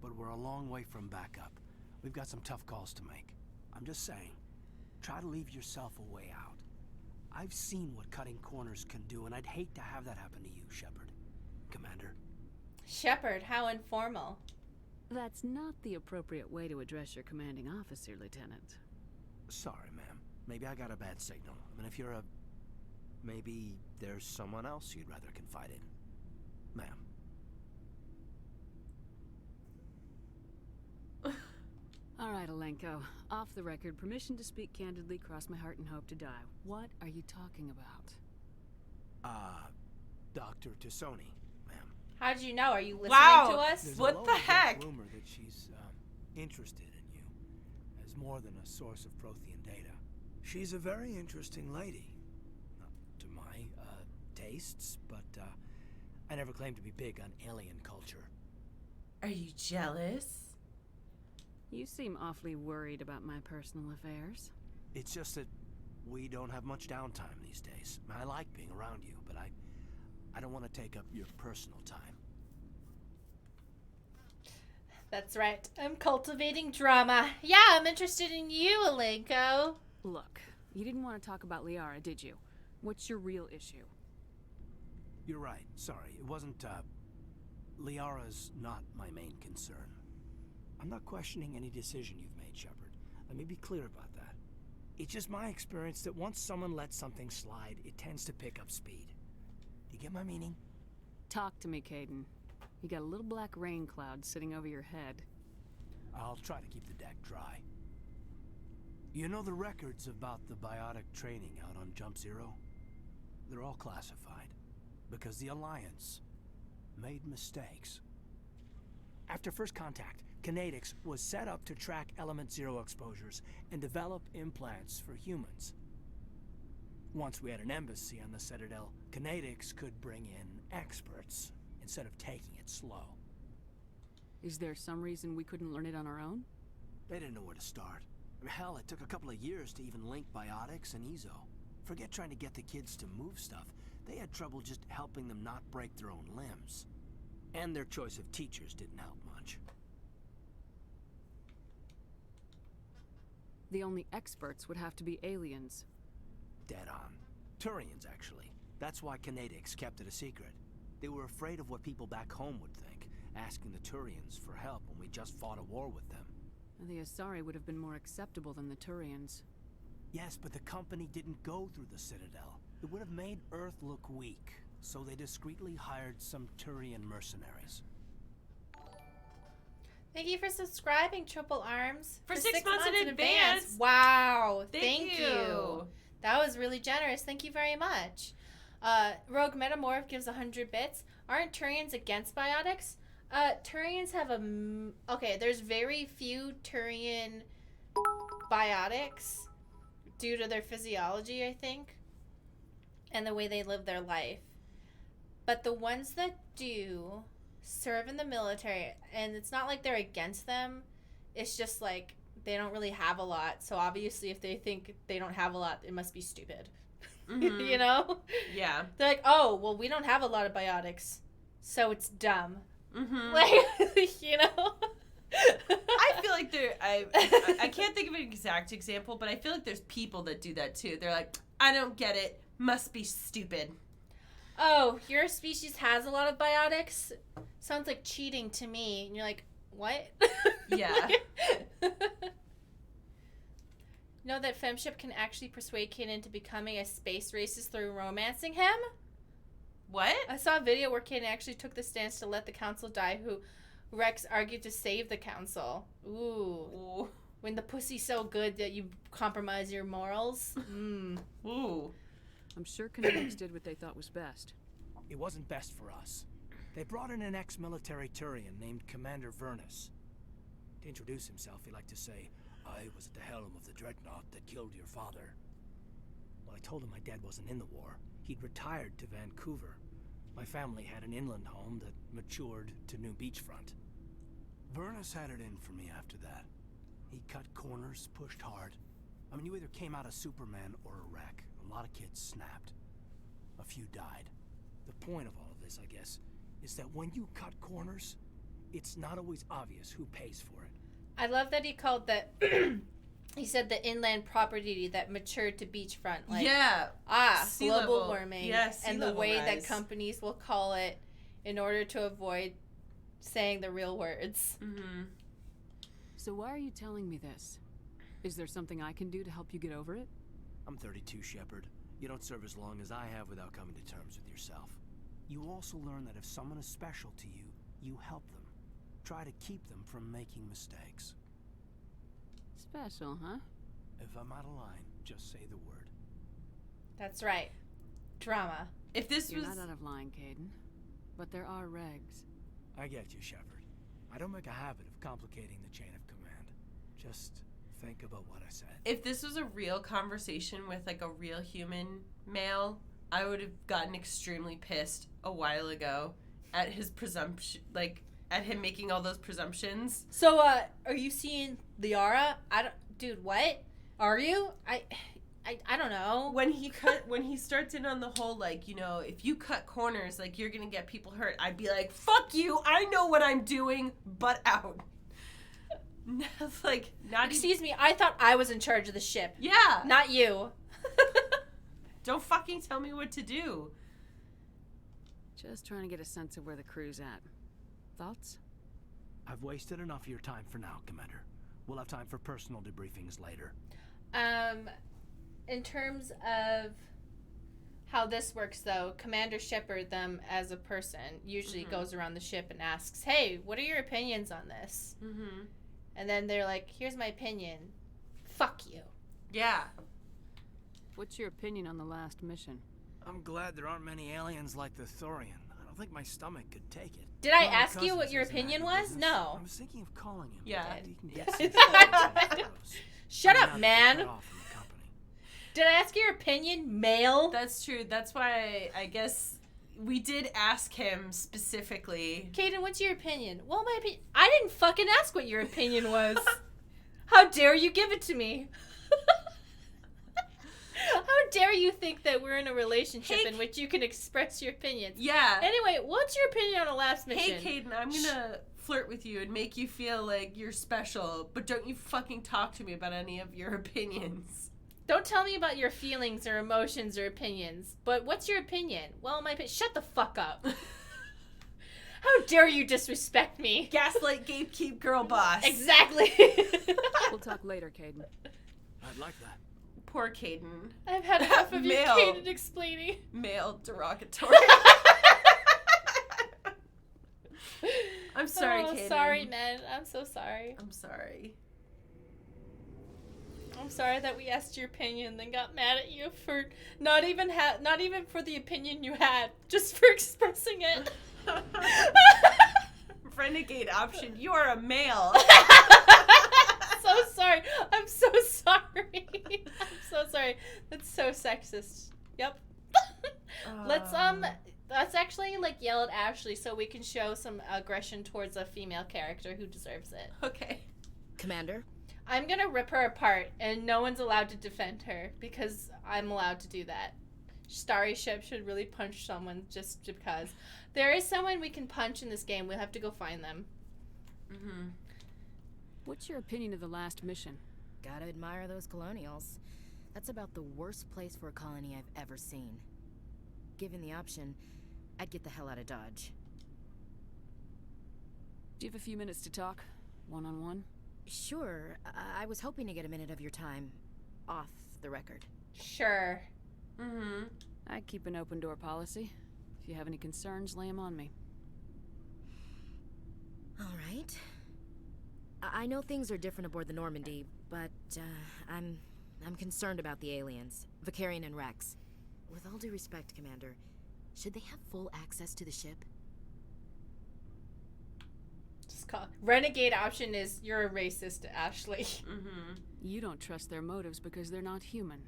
but we're a long way from backup. We've got some tough calls to make. I'm just saying, try to leave yourself a way out. I've seen what cutting corners can do, and I'd hate to have that happen to you, Shepard. Commander. Shepard, how informal. That's not the appropriate way to address your commanding officer, Lieutenant. Sorry, ma'am. Maybe I got a bad signal. I mean, if you're a... Maybe there's someone else you'd rather confide in. Ma'am. All right, Alenko. Off the record, permission to speak candidly, cross my heart and hope to die. What are you talking about? Dr. Tassoni, ma'am. How'd you know? Are you listening to us? There's what the heck? Rumor that she's interested in you as more than a source of Prothean data. She's a very interesting lady. Not to my tastes, but I never claimed to be big on alien culture. Are you jealous? You seem awfully worried about my personal affairs. It's just that we don't have much downtime these days. I like being around you, but I don't want to take up your personal time. That's right. I'm cultivating drama. Yeah, I'm interested in you, Alenko. Look, you didn't want to talk about Liara, did you? What's your real issue? You're right. Sorry. It wasn't, Liara's not my main concern. I'm not questioning any decision you've made, Shepard. Let me be clear about that. It's just my experience that once someone lets something slide, it tends to pick up speed. Do you get my meaning? Talk to me, Caden. You got a little black rain cloud sitting over your head. I'll try to keep the deck dry. You know the records about the biotic training out on Jump Zero? They're all classified, because the Alliance made mistakes. After first contact, Kinetics was set up to track Element Zero exposures and develop implants for humans. Once we had an embassy on the Citadel, Kinetics could bring in experts instead of taking it slow. Is there some reason we couldn't learn it on our own? They didn't know where to start. I mean, hell, it took a couple of years to even link biotics and Ezo. Forget trying to get the kids to move stuff. They had trouble just helping them not break their own limbs. And their choice of teachers didn't help much. The only experts would have to be aliens. Dead on. Thorians, actually. That's why Canadics kept it a secret. They were afraid of what people back home would think, asking the Thorians for help when we just fought a war with them. The Asari would have been more acceptable than the Thorians. Yes, but the company didn't go through the Citadel. It would have made Earth look weak, so they discreetly hired some Thorian mercenaries. Thank you for subscribing, Triple Arms. For 6 months in advance. Wow. Thank you. That was really generous. Thank you very much. Rogue Metamorph gives 100 bits. Aren't Thorians against biotics? Thorians have okay, there's very few Thorian biotics due to their physiology, I think, and the way they live their life. But the ones that do serve in the military, and it's not like they're against them, it's just like they don't really have a lot, so obviously if they think they don't have a lot, it must be stupid. Mm-hmm. You know? Yeah. They're like, oh, well, we don't have a lot of biotics, so it's dumb. Mm-hmm. Like, you know? I feel like I can't think of an exact example, but I feel like there's people that do that too. They're like, I don't get it, must be stupid. Oh, your species has a lot of biotics? Sounds like cheating to me. And you're like, what? Yeah. Know that Femship can actually persuade Kid into becoming a space racist through romancing him? What? I saw a video where Kid actually took the stance to let the council die, who Rex argued to save the council. Ooh. When the pussy's so good that you compromise your morals? Ooh. I'm sure Canadians did what they thought was best. It wasn't best for us. They brought in an ex-military Thorian named Commander Vernus. To introduce himself, he liked to say, I was at the helm of the dreadnought that killed your father. Well, I told him my dad wasn't in the war. He'd retired to Vancouver. My family had an inland home that matured to new beachfront. Vernus had it in for me after that. He cut corners, pushed hard. I mean, you either came out a Superman or a wreck. A lot of kids snapped. A few died. The point of all of this, I guess, is that when you cut corners, it's not always obvious who pays for it. I love that he called that... He said the inland property that matured to beachfront. Like, yeah. Sea global level. Warming. Yes, and the way rise. That companies will call it in order to avoid saying the real words. Mm-hmm. So why are you telling me this? Is there something I can do to help you get over it? I'm 32, Shepard. You don't serve as long as I have without coming to terms with yourself. You also learn that if someone is special to you, you help them. Try to keep them from making mistakes. Special, huh? If I'm out of line, just say the word. That's right. Drama. If this You're was... not out of line, Caden. But there are regs. I get you, Shepard. I don't make a habit of complicating the chain of command. Just think about what I said. If this was a real conversation with, like, a real human male, I would have gotten extremely pissed a while ago at his presumption, like... at him making all those presumptions. So, are you seeing Liara? Dude, what? Are you? I don't know. When he starts in on the whole, like, you know, if you cut corners, like, you're gonna get people hurt, I'd be like, fuck you, I know what I'm doing, butt out. Like, not Excuse me, I thought I was in charge of the ship. Yeah. Not you. Don't fucking tell me what to do. Just trying to get a sense of where the crew's at. Thoughts? I've wasted enough of your time for now, Commander. We'll have time for personal debriefings later. In terms of how this works, though, Commander Shepard, them as a person, usually goes around the ship and asks, hey, what are your opinions on this? Mm-hmm. And then they're like, here's my opinion. Fuck you. Yeah. What's your opinion on the last mission? I'm glad there aren't many aliens like the Thorian. I don't think my stomach could take it. Did I ask you what your opinion was? No. I was thinking of calling him. Yeah. Shut up, man. Did I ask your opinion, male? That's true. That's why I guess we did ask him specifically. Caden, what's your opinion? Well, my opinion... I didn't fucking ask what your opinion was. How dare you give it to me? How dare you think that we're in a relationship in which you can express your opinions? Yeah. Anyway, what's your opinion on the last mission? Hey, Caden, I'm gonna flirt with you and make you feel like you're special, but don't you fucking talk to me about any of your opinions. Don't tell me about your feelings or emotions or opinions. But what's your opinion? Well, shut the fuck up. How dare you disrespect me? Gaslight, gatekeep, girl boss. Exactly. We'll talk later, Caden. I'd like that. Poor Caden. I've had enough of you, Caden, explaining. Male derogatory. I'm sorry, Caden. Sorry, man. I'm so sorry. I'm sorry. I'm sorry that we asked your opinion, then got mad at you for not even for the opinion you had, just for expressing it. Renegade option. You are a male. So sorry. I'm so sorry. I'm so sorry. That's so sexist. Yep. Let's actually yell at Ashley so we can show some aggression towards a female character who deserves it. Okay. Commander? I'm gonna rip her apart, and no one's allowed to defend her because I'm allowed to do that. Starry Ship should really punch someone just because. There is someone we can punch in this game. We'll have to go find them. Mm-hmm. What's your opinion of the last mission? Gotta admire those colonials. That's about the worst place for a colony I've ever seen. Given the option, I'd get the hell out of Dodge. Do you have a few minutes to talk? One-on-one? Sure. I was hoping to get a minute of your time. Off the record. Sure. Mm-hmm. I keep an open door policy. If you have any concerns, lay them on me. All right. I know things are different aboard the Normandy, but I'm concerned about the aliens, Vicarian and Rex. With all due respect, Commander, should they have full access to the ship? Renegade option is you're a racist, Ashley. Mm-hmm. You don't trust their motives because they're not human.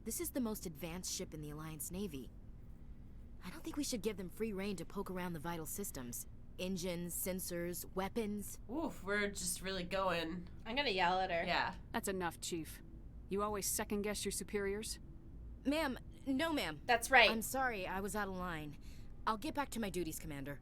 This is the most advanced ship in the Alliance Navy. I don't think we should give them free rein to poke around the vital systems. Engines, sensors, weapons. Oof, we're just really going. I'm gonna yell at her. Yeah. That's enough, Chief. You always second-guess your superiors? Ma'am, no ma'am. That's right. I'm sorry, I was out of line. I'll get back to my duties, Commander.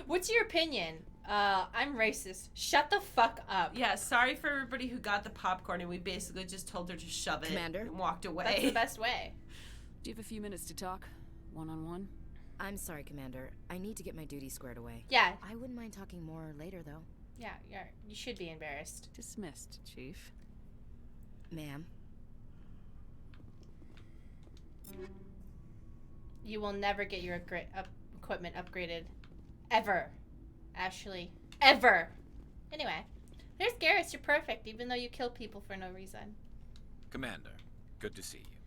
What's your opinion? I'm racist. Shut the fuck up. Yeah, sorry for everybody who got the popcorn and we basically just told her to shove it Commander? and walked away. That's the best way. Do you have a few minutes to talk? One-on-one? I'm sorry, Commander. I need to get my duties squared away. Yeah. I wouldn't mind talking more later, though. Yeah, you should be embarrassed. Dismissed, Chief. Ma'am. You will never get your equipment upgraded. Ever. Ashley. Ever. Anyway. There's Garrus. You're perfect, even though you kill people for no reason. Commander, good to see you.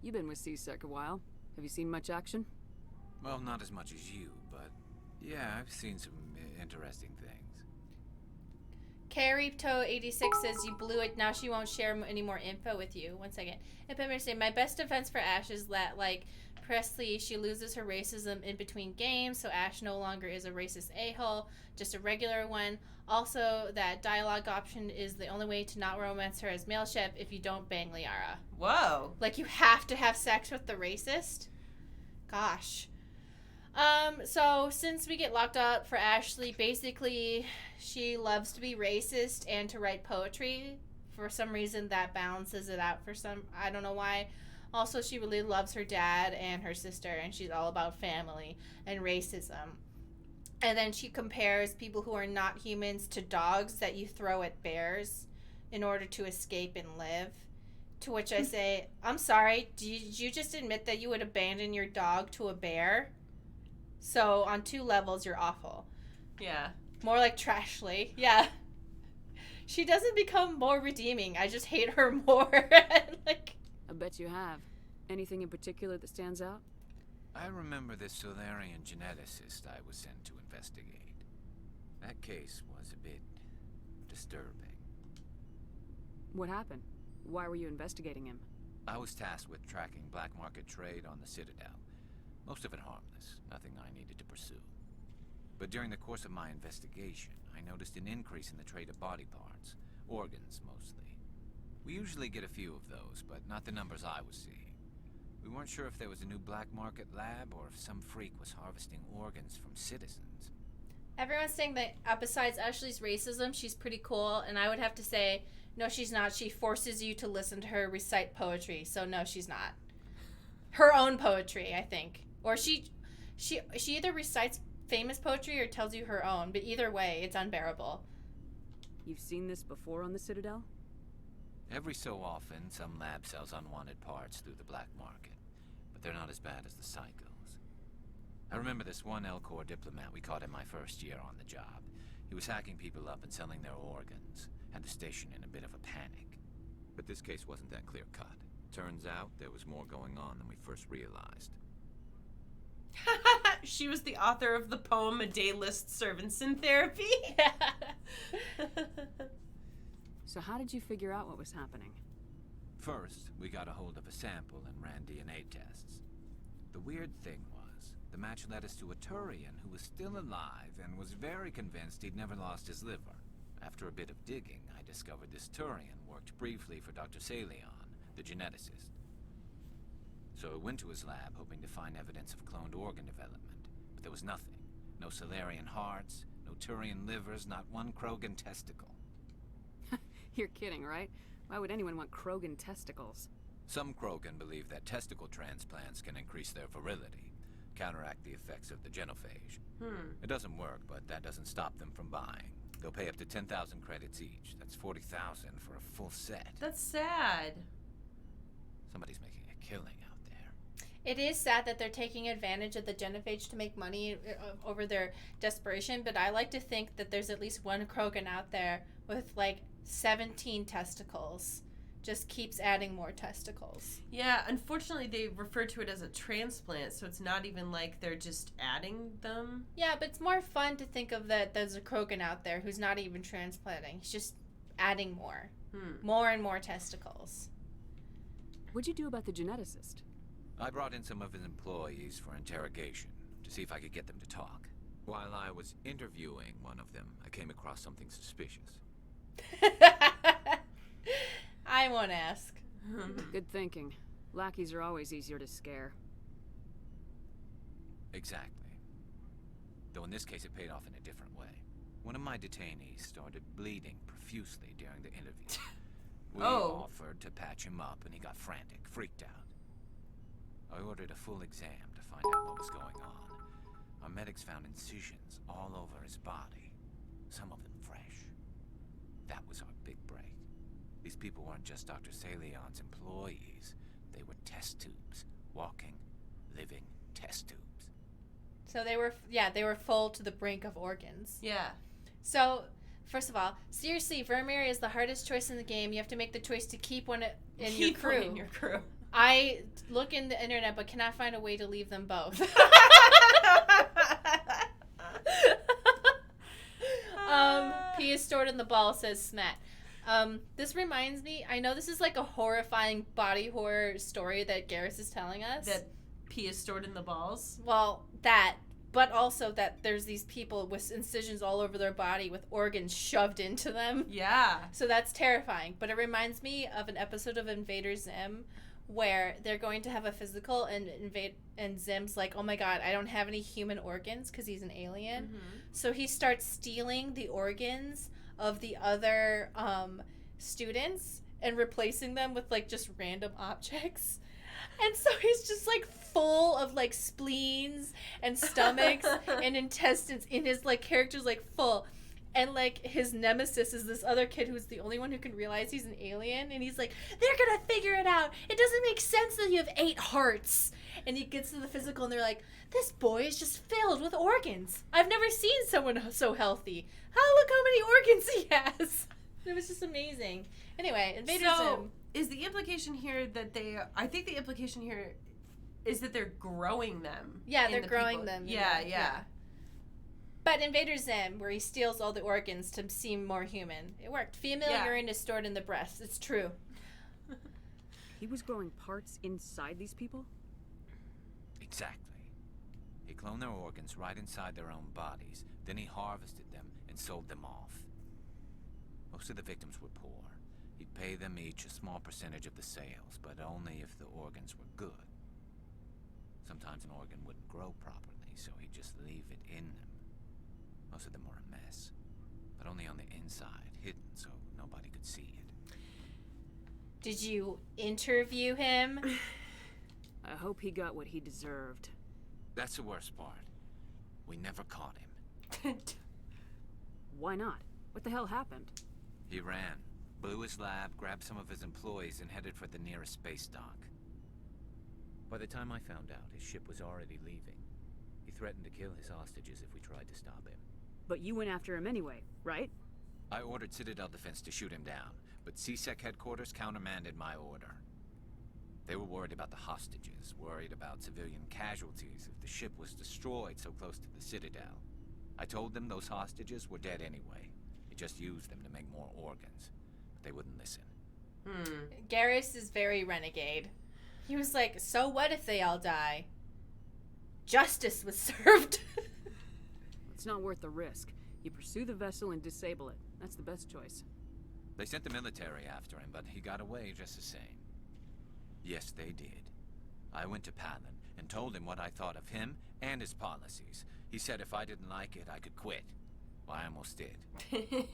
You've been with C-Sec a while. Have you seen much action? Well, not as much as you, but yeah, I've seen some interesting things. Carito86 says you blew it. Now she won't share any more info with you. 1 second. If I'm saying my best defense for Ash is that, Presley, she loses her racism in between games, so Ash no longer is a racist a-hole, just a regular one. Also, that dialogue option is the only way to not romance her as male ship if you don't bang Liara. Whoa. You have to have sex with the racist? Gosh. So since we get locked up for Ashley, basically she loves to be racist and to write poetry. For some reason that balances it out I don't know why. Also, she really loves her dad and her sister, and she's all about family and racism. And then she compares people who are not humans to dogs that you throw at bears in order to escape and live. To which I say, I'm sorry, did you just admit that you would abandon your dog to a bear? So, on 2 levels, you're awful. Yeah. More like Trashly. Yeah. She doesn't become more redeeming. I just hate her more. I bet you have. Anything in particular that stands out? I remember this Thorian geneticist I was sent to investigate. That case was a bit disturbing. What happened? Why were you investigating him? I was tasked with tracking black market trade on the Citadel. Most of it harmless, nothing I needed to pursue. But during the course of my investigation, I noticed an increase in the trade of body parts, organs mostly. We usually get a few of those, but not the numbers I was seeing. We weren't sure if there was a new black market lab or if some freak was harvesting organs from citizens. Everyone's saying that besides Ashley's racism, she's pretty cool, and I would have to say, no, she's not. She forces you to listen to her recite poetry, so no, she's not. Her own poetry, I think. Or she either recites famous poetry or tells you her own, but either way, it's unbearable. You've seen this before on the Citadel? Every so often, some lab sells unwanted parts through the black market, but they're not as bad as the cycles. I remember this one Elcor diplomat we caught in my first year on the job. He was hacking people up and selling their organs. Had the station in a bit of a panic. But this case wasn't that clear-cut. Turns out there was more going on than we first realized. She was the author of the poem A Day List Servants in Therapy. So how did you figure out what was happening? First, we got a hold of a sample and ran DNA tests. The weird thing was, the match led us to a Thorian who was still alive and was very convinced he'd never lost his liver. After a bit of digging, I discovered this Thorian worked briefly for Dr. Salion, the geneticist. So I went to his lab hoping to find evidence of cloned organ development, but there was nothing. No Salarian hearts, no Thorian livers, not one Krogan testicle. You're kidding, right? Why would anyone want Krogan testicles? Some Krogan believe that testicle transplants can increase their virility, counteract the effects of the genophage. It doesn't work, but that doesn't stop them from buying. They'll pay up to 10,000 credits each. That's 40,000 for a full set. That's sad. Somebody's making a killing out there. It is sad that they're taking advantage of the genophage to make money over their desperation, but I like to think that there's at least one Krogan out there with like 17 testicles. Just keeps adding more testicles. Yeah, unfortunately they refer to it as a transplant, so it's not even like they're just adding them. Yeah, but it's more fun to think of that there's a Krogan out there who's not even transplanting. He's just adding more. More and more testicles. What'd you do about the geneticist? I brought in some of his employees for interrogation to see if I could get them to talk. While I was interviewing one of them, I came across something suspicious. I won't ask. Good thinking. Lackeys are always easier to scare. Exactly. Though in this case it paid off in a different way. One of my detainees started bleeding profusely during the interview. We offered to patch him up and he got frantic, freaked out. I ordered a full exam to find out what was going on. Our medics found incisions all over his body, some of them fresh. That was our big break. These people weren't just Dr. Salion's employees. They were test tubes. Walking, living test tubes. So they were full to the brink of organs. Yeah. So, first of all, seriously, Vermeer is the hardest choice in the game. You have to make the choice to keep one in your crew. One in your crew. I look in the internet but cannot find a way to leave them both. Pee is stored in the ball, says Smet. This reminds me, I know this is like a horrifying body horror story that Garrus is telling us. That pee is stored in the balls? Well, that, but also that there's these people with incisions all over their body with organs shoved into them. Yeah. So that's terrifying. But it reminds me of an episode of Invader Zim where they're going to have a physical and Zim's like, oh my god, I don't have any human organs because he's an alien. Mm-hmm. So he starts stealing the organs of the other students and replacing them with like just random objects. And so he's just like full of like spleens and stomachs and intestines in his like character's like full. And like his nemesis is this other kid who's the only one who can realize he's an alien, and he's like, they're gonna figure it out. It doesn't make sense that you have 8 hearts. And he gets to the physical and they're like, this boy is just filled with organs. I've never seen someone so healthy. Look how many organs he has. It was just amazing. Anyway, Invader Zim. Is the implication here that I think the implication here is that they're growing them. Yeah, they're growing them. Yeah. But Invader Zim, where he steals all the organs to seem more human, it worked. Female urine is stored in the breast. It's true. He was growing parts inside these people? Exactly. He cloned their organs right inside their own bodies. Then he harvested them and sold them off. Most of the victims were poor, He'd pay them each a small percentage of the sales, but only if the organs were good. Sometimes an organ wouldn't grow properly, so he'd just leave it in them. Most of them were a mess, but only on the inside, hidden so nobody could see it. Did you interview him? I hope he got what he deserved. That's the worst part. We never caught him. Why not? What the hell happened? He ran, blew his lab, grabbed some of his employees, and headed for the nearest space dock. By the time I found out, his ship was already leaving. He threatened to kill his hostages if we tried to stop him. But you went after him anyway, right? I ordered Citadel Defense to shoot him down, but CSEC headquarters countermanded my order. They were worried about the hostages, worried about civilian casualties if the ship was destroyed so close to the Citadel. I told them those hostages were dead anyway. He just used them to make more organs. But they wouldn't listen. Garrus is very renegade. He was like, so what if they all die? Justice was served. It's not worth the risk. You pursue the vessel and disable it. That's the best choice. They sent the military after him, but he got away just the same. Yes, they did. I went to Palin and told him what I thought of him and his policies. He said if I didn't like it, I could quit. Well, I almost did.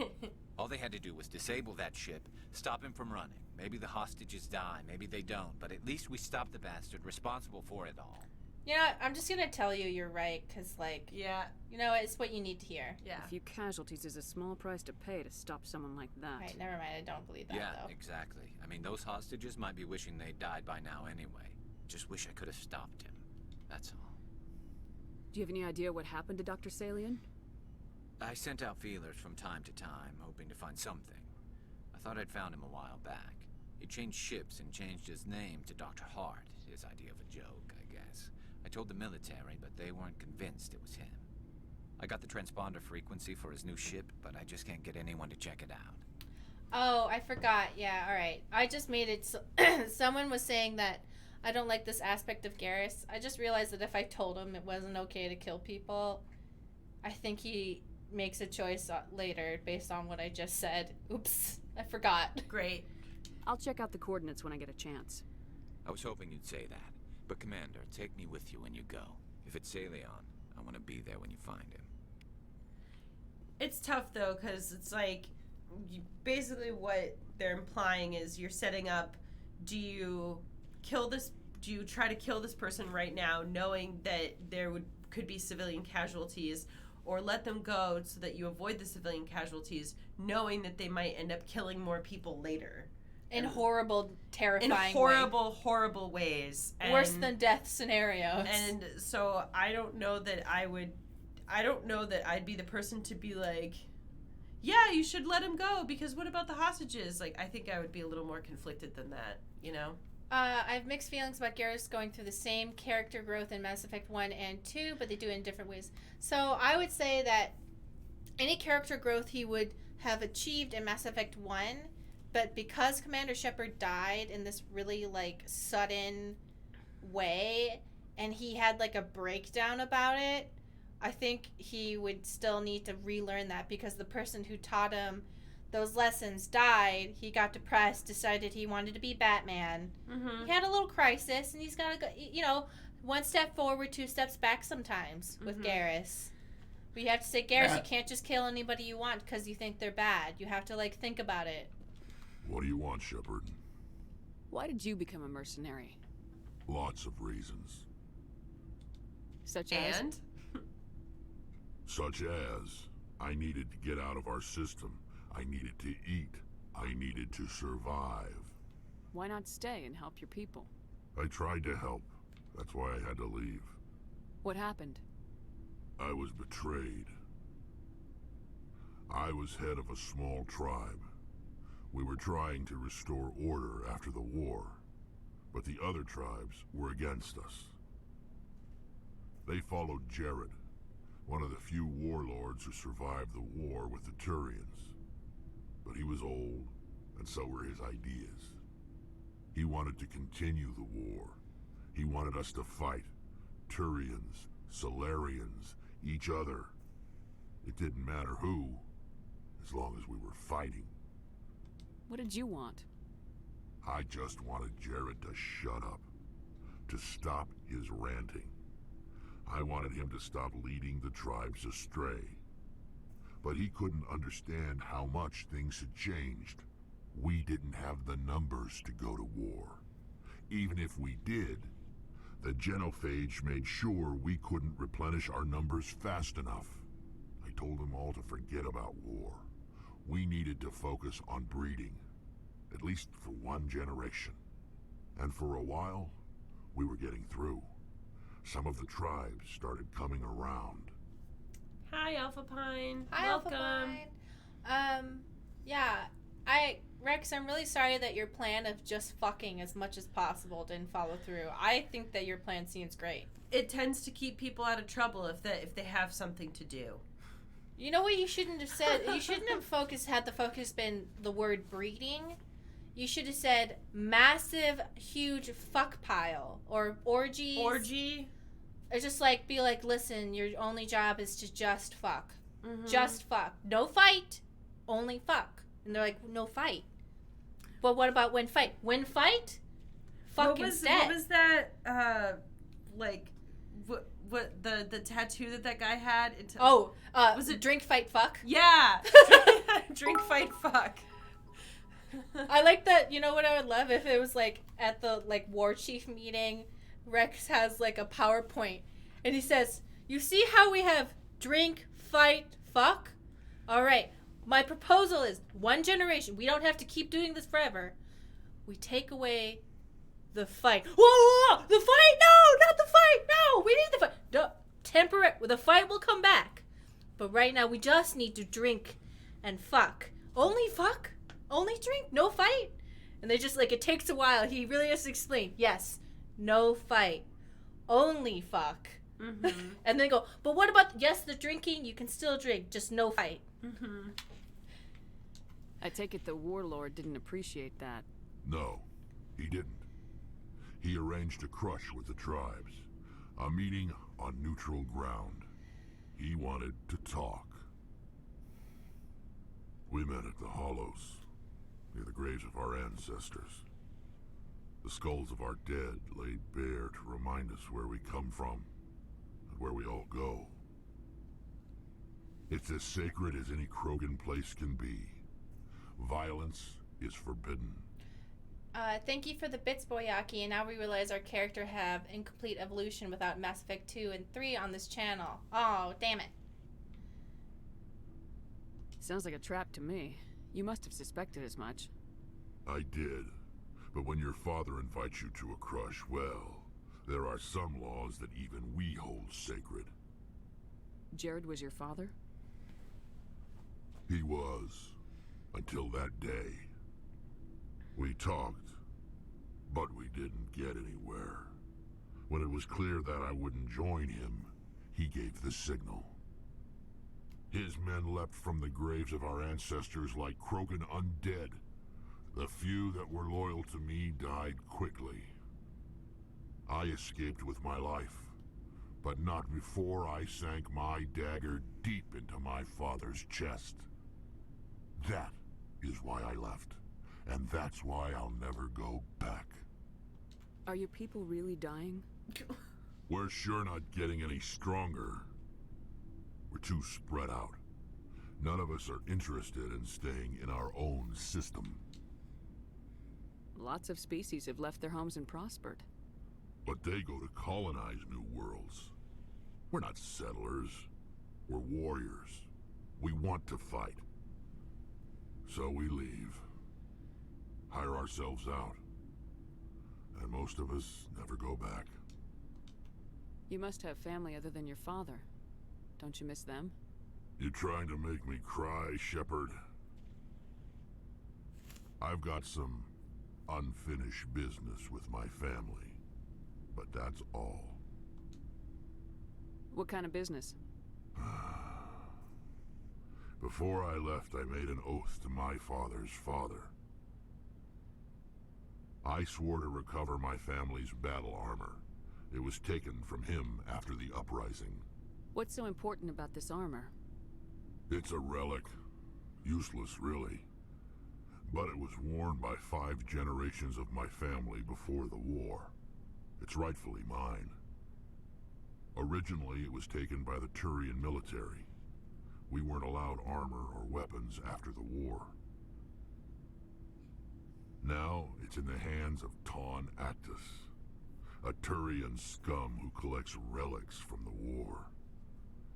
All they had to do was disable that ship, stop him from running. Maybe the hostages die, maybe they don't, but at least we stopped the bastard responsible for it all. Yeah, I'm just gonna tell you you're right, because, like, yeah, you know, it's what you need to hear. Yeah. A few casualties is a small price to pay to stop someone like that. Right, never mind, I don't believe that, Yeah, though. exactly. I mean, those hostages might be wishing they'd died by now anyway. Just wish I could have stopped him. That's all. Do you have any idea what happened to Dr. Salian? I sent out feelers from time to time, hoping to find something. I thought I'd found him a while back. He changed ships and changed his name to Dr. Hart, his idea of a joke, I guess. I told the military, but they weren't convinced it was him. I got the transponder frequency for his new ship, but I just can't get anyone to check it out. Oh, I forgot. Yeah, alright. I just made it so someone was saying that I don't like this aspect of Garrus. I just realized that if I told him it wasn't okay to kill people, I think he makes a choice later based on what I just said. Oops, I forgot. Great. I'll check out the coordinates when I get a chance. I was hoping you'd say that. But Commander, take me with you when you go. If it's Salion, I want to be there when you find him. It's tough, though, because it's like, basically what they're implying is you're setting up, do you try to kill this person right now, knowing that could be civilian casualties, or let them go so that you avoid the civilian casualties, knowing that they might end up killing more people later. In horrible, terrifying horrible ways. Worse than death scenarios. And so I don't know that I'd be the person to be like, yeah, you should let him go, because what about the hostages? Like, I think I would be a little more conflicted than that, you know? I have mixed feelings about Garrus going through the same character growth in Mass Effect 1 and 2, but they do it in different ways. So I would say that any character growth he would have achieved in Mass Effect 1, but because Commander Shepard died in this really, like, sudden way, and he had, like, a breakdown about it, I think he would still need to relearn that, because the person who taught him those lessons died. He got depressed, decided he wanted to be Batman. Mm-hmm. He had a little crisis, and he's got to go, you know, one step forward, two steps back sometimes with Garrus. But you have to say, Garrus, you can't just kill anybody you want because you think they're bad. You have to, like, think about it. What do you want, Shepard? Why did you become a mercenary? Lots of reasons. Such as? Such as, I needed to get out of our system. I needed to eat. I needed to survive. Why not stay and help your people? I tried to help. That's why I had to leave. What happened? I was betrayed. I was head of a small tribe. We were trying to restore order after the war, but the other tribes were against us. They followed Jared, one of the few warlords who survived the war with the Thorians. But he was old, and so were his ideas. He wanted to continue the war. He wanted us to fight. Thorians, Solarians, each other. It didn't matter who, as long as we were fighting. What did you want? I just wanted Jared to shut up, to stop his ranting. I wanted him to stop leading the tribes astray. But he couldn't understand how much things had changed. We didn't have the numbers to go to war. Even if we did, the genophage made sure we couldn't replenish our numbers fast enough. I told them all to forget about war. We needed to focus on breeding, at least for one generation. And for a while, we were getting through. Some of the tribes started coming around. Hi, Alpha Pine. Hi, Welcome. Alpha Pine. Yeah, Rex, I'm really sorry that your plan of just fucking as much as possible didn't follow through. I think that your plan seems great. It tends to keep people out of trouble if they have something to do. You know what you shouldn't have said? You shouldn't have had the focus been the word breeding. You should have said massive, huge fuck pile or orgies. Orgy? Or just be like, listen, your only job is to just fuck. Mm-hmm. Just fuck. No fight, only fuck. And they're like, no fight. But what about when fight? When fight? Fuck instead. What was that, what the tattoo that guy had? Was it drink, fight, fuck? Yeah! Drink, fight, fuck. I like that. You know what I would love? If it was at the war chief meeting, Rex has a PowerPoint and he says, you see how we have drink, fight, fuck? All right. My proposal is one generation. We don't have to keep doing this forever. We take away the fight. Whoa! The fight? No, not the fight. No, we need the fight. No, the fight will come back. But right now we just need to drink and fuck. Only fuck? Only drink? No fight? And they just it takes a while. He really has to explain. Yes, no fight. Only fuck. Mm-hmm. And then go, but what about, yes, the drinking? You can still drink, just no fight. Mm-hmm. I take it the warlord didn't appreciate that. No, he didn't. He arranged a crush with the tribes, a meeting on neutral ground. He wanted to talk. We met at the Hollows, near the graves of our ancestors. The skulls of our dead laid bare to remind us where we come from and where we all go. It's as sacred as any Krogan place can be. Violence is forbidden. Thank you for the bits, Boyaki, and now we realize our character have incomplete evolution without Mass Effect 2 and 3 on this channel. Oh, damn it. Sounds like a trap to me. You must have suspected as much. I did. But when your father invites you to a crush, well, there are some laws that even we hold sacred. Jared was your father? He was. Until that day. We talked, but we didn't get anywhere. When it was clear that I wouldn't join him, he gave the signal. His men leapt from the graves of our ancestors like Krogan undead. The few that were loyal to me died quickly. I escaped with my life, but not before I sank my dagger deep into my father's chest. That is why I left, and that's why I'll never go back. Are your people really dying? We're sure not getting any stronger. We're too spread out. None of us are interested in staying in our own system. Lots of species have left their homes and prospered. But they go to colonize new worlds. We're not settlers. We're warriors. We want to fight. So we leave. Hire ourselves out. And most of us never go back. You must have family other than your father. Don't you miss them? You trying to make me cry, Shepard? I've got some unfinished business with my family. But that's all. What kind of business? Before I left, I made an oath to my father's father. I swore to recover my family's battle armor. It was taken from him after the uprising. What's so important about this armor? It's a relic. Useless, really. But it was worn by 5 generations of my family before the war. It's rightfully mine. Originally, it was taken by the Thorian military. We weren't allowed armor or weapons after the war. Now, it's in the hands of Ton Actus, a Thorian scum who collects relics from the war.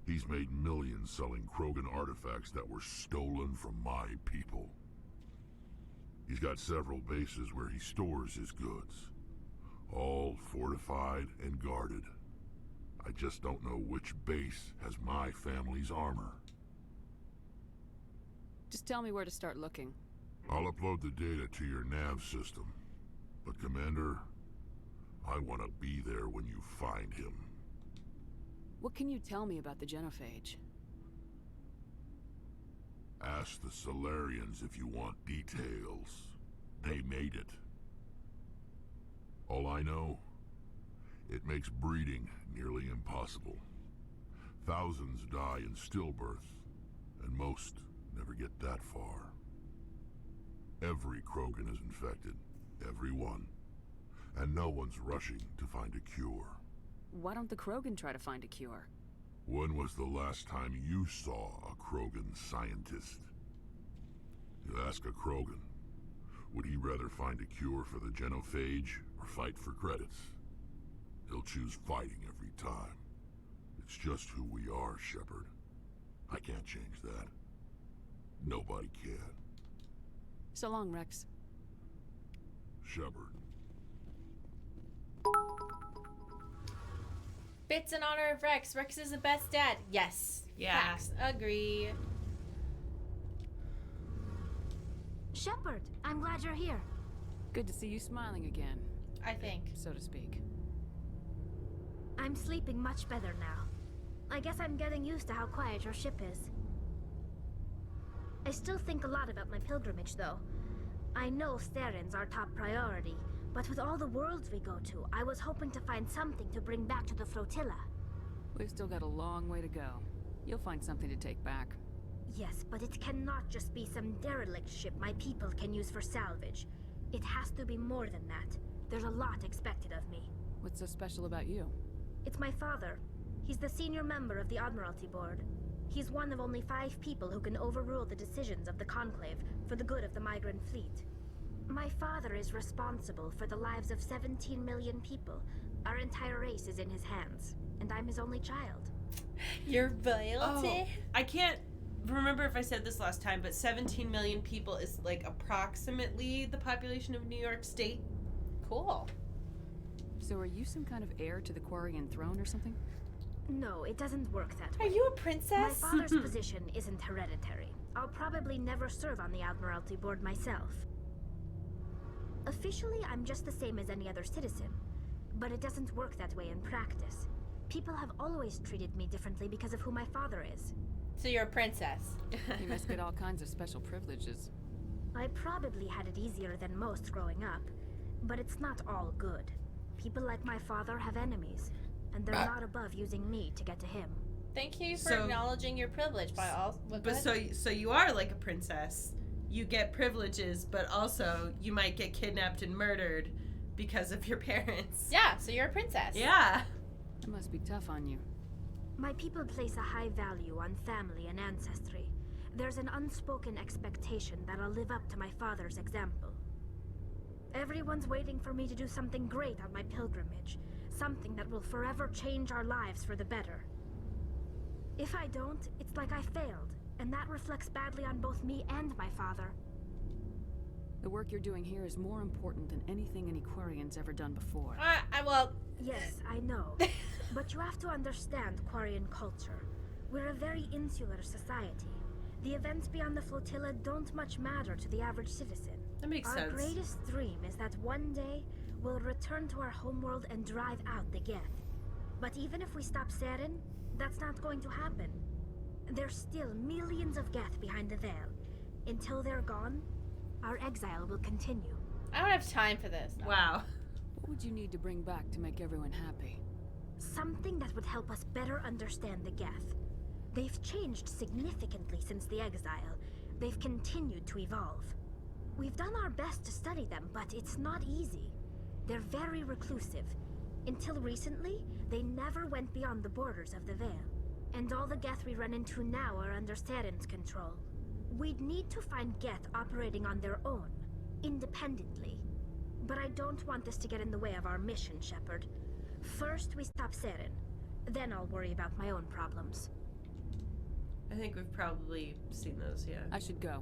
He's made millions selling Krogan artifacts that were stolen from my people. He's got several bases where he stores his goods, all fortified and guarded. I just don't know which base has my family's armor. Just tell me where to start looking. I'll upload the data to your nav system. But Commander, I want to be there when you find him. What can you tell me about the genophage? Ask the Solarians if you want details. They made it. All I know, it makes breeding nearly impossible. Thousands die in stillbirth, and most never get that far. Every Krogan is infected, every one. And no one's rushing to find a cure. Why don't the Krogan try to find a cure? When was the last time you saw a Krogan scientist? You ask a Krogan, would he rather find a cure for the genophage or fight for credits? He'll choose fighting every time. It's just who we are, Shepard. I can't change that. Nobody can. So long, Rex. Shepard. Bits in honor of Rex. Rex is the best dad. Yes. Yeah. Facts. Agree. Shepard, I'm glad you're here. Good to see you smiling again. I think. So to speak. I'm sleeping much better now. I guess I'm getting used to how quiet your ship is. I still think a lot about my pilgrimage, though. I know Theron's our top priority, but with all the worlds we go to, I was hoping to find something to bring back to the flotilla. We've still got a long way to go. You'll find something to take back. Yes, but it cannot just be some derelict ship my people can use for salvage. It has to be more than that. There's a lot expected of me. What's so special about you? It's my father. He's the senior member of the Admiralty Board. He's one of only 5 people who can overrule the decisions of the Conclave for the good of the migrant fleet. My father is responsible for the lives of 17 million people. Our entire race is in his hands, and I'm his only child. Your loyalty? Oh, I can't remember if I said this last time, but 17 million people is like approximately the population of New York State. Cool. So are you some kind of heir to the Quarian throne or something? No, it doesn't work that way. Are you a princess? My father's position isn't hereditary. I'll probably never serve on the Admiralty Board myself. Officially, I'm just the same as any other citizen, but it doesn't work that way in practice. People have always treated me differently because of who my father is. So you're a princess. You must get all kinds of special privileges. I probably had it easier than most growing up, but it's not all good. People like my father have enemies, and they're not above using me to get to him. Thank you for acknowledging your privilege by all. But so you are like a princess. You get privileges, but also you might get kidnapped and murdered because of your parents. Yeah, so you're a princess. Yeah. It must be tough on you. My people place a high value on family and ancestry. There's an unspoken expectation that I'll live up to my father's example. Everyone's waiting for me to do something great on my pilgrimage. Something that will forever change our lives for the better. If I don't, it's like I failed, and that reflects badly on both me and my father. The work you're doing here is more important than anything any Quarian's ever done before. Well... Yes, I know. But you have to understand Quarian culture. We're a very insular society. The events beyond the flotilla don't much matter to the average citizen. That makes sense. Our greatest dream is that one day we'll return to our homeworld and drive out the Geth. But even if we stop Saren, that's not going to happen. There's still millions of Geth behind the veil. Until they're gone, our exile will continue. I don't have time for this. No. Wow. What would you need to bring back to make everyone happy? Something that would help us better understand the Geth. They've changed significantly since the exile. They've continued to evolve. We've done our best to study them, but it's not easy. They're very reclusive. Until recently, they never went beyond the borders of the Veil. And all the Geth we run into now are under Saren's control. We'd need to find Geth operating on their own, independently. But I don't want this to get in the way of our mission, Shepard. First, we stop Saren. Then I'll worry about my own problems. I think we've probably seen those, yeah. I should go.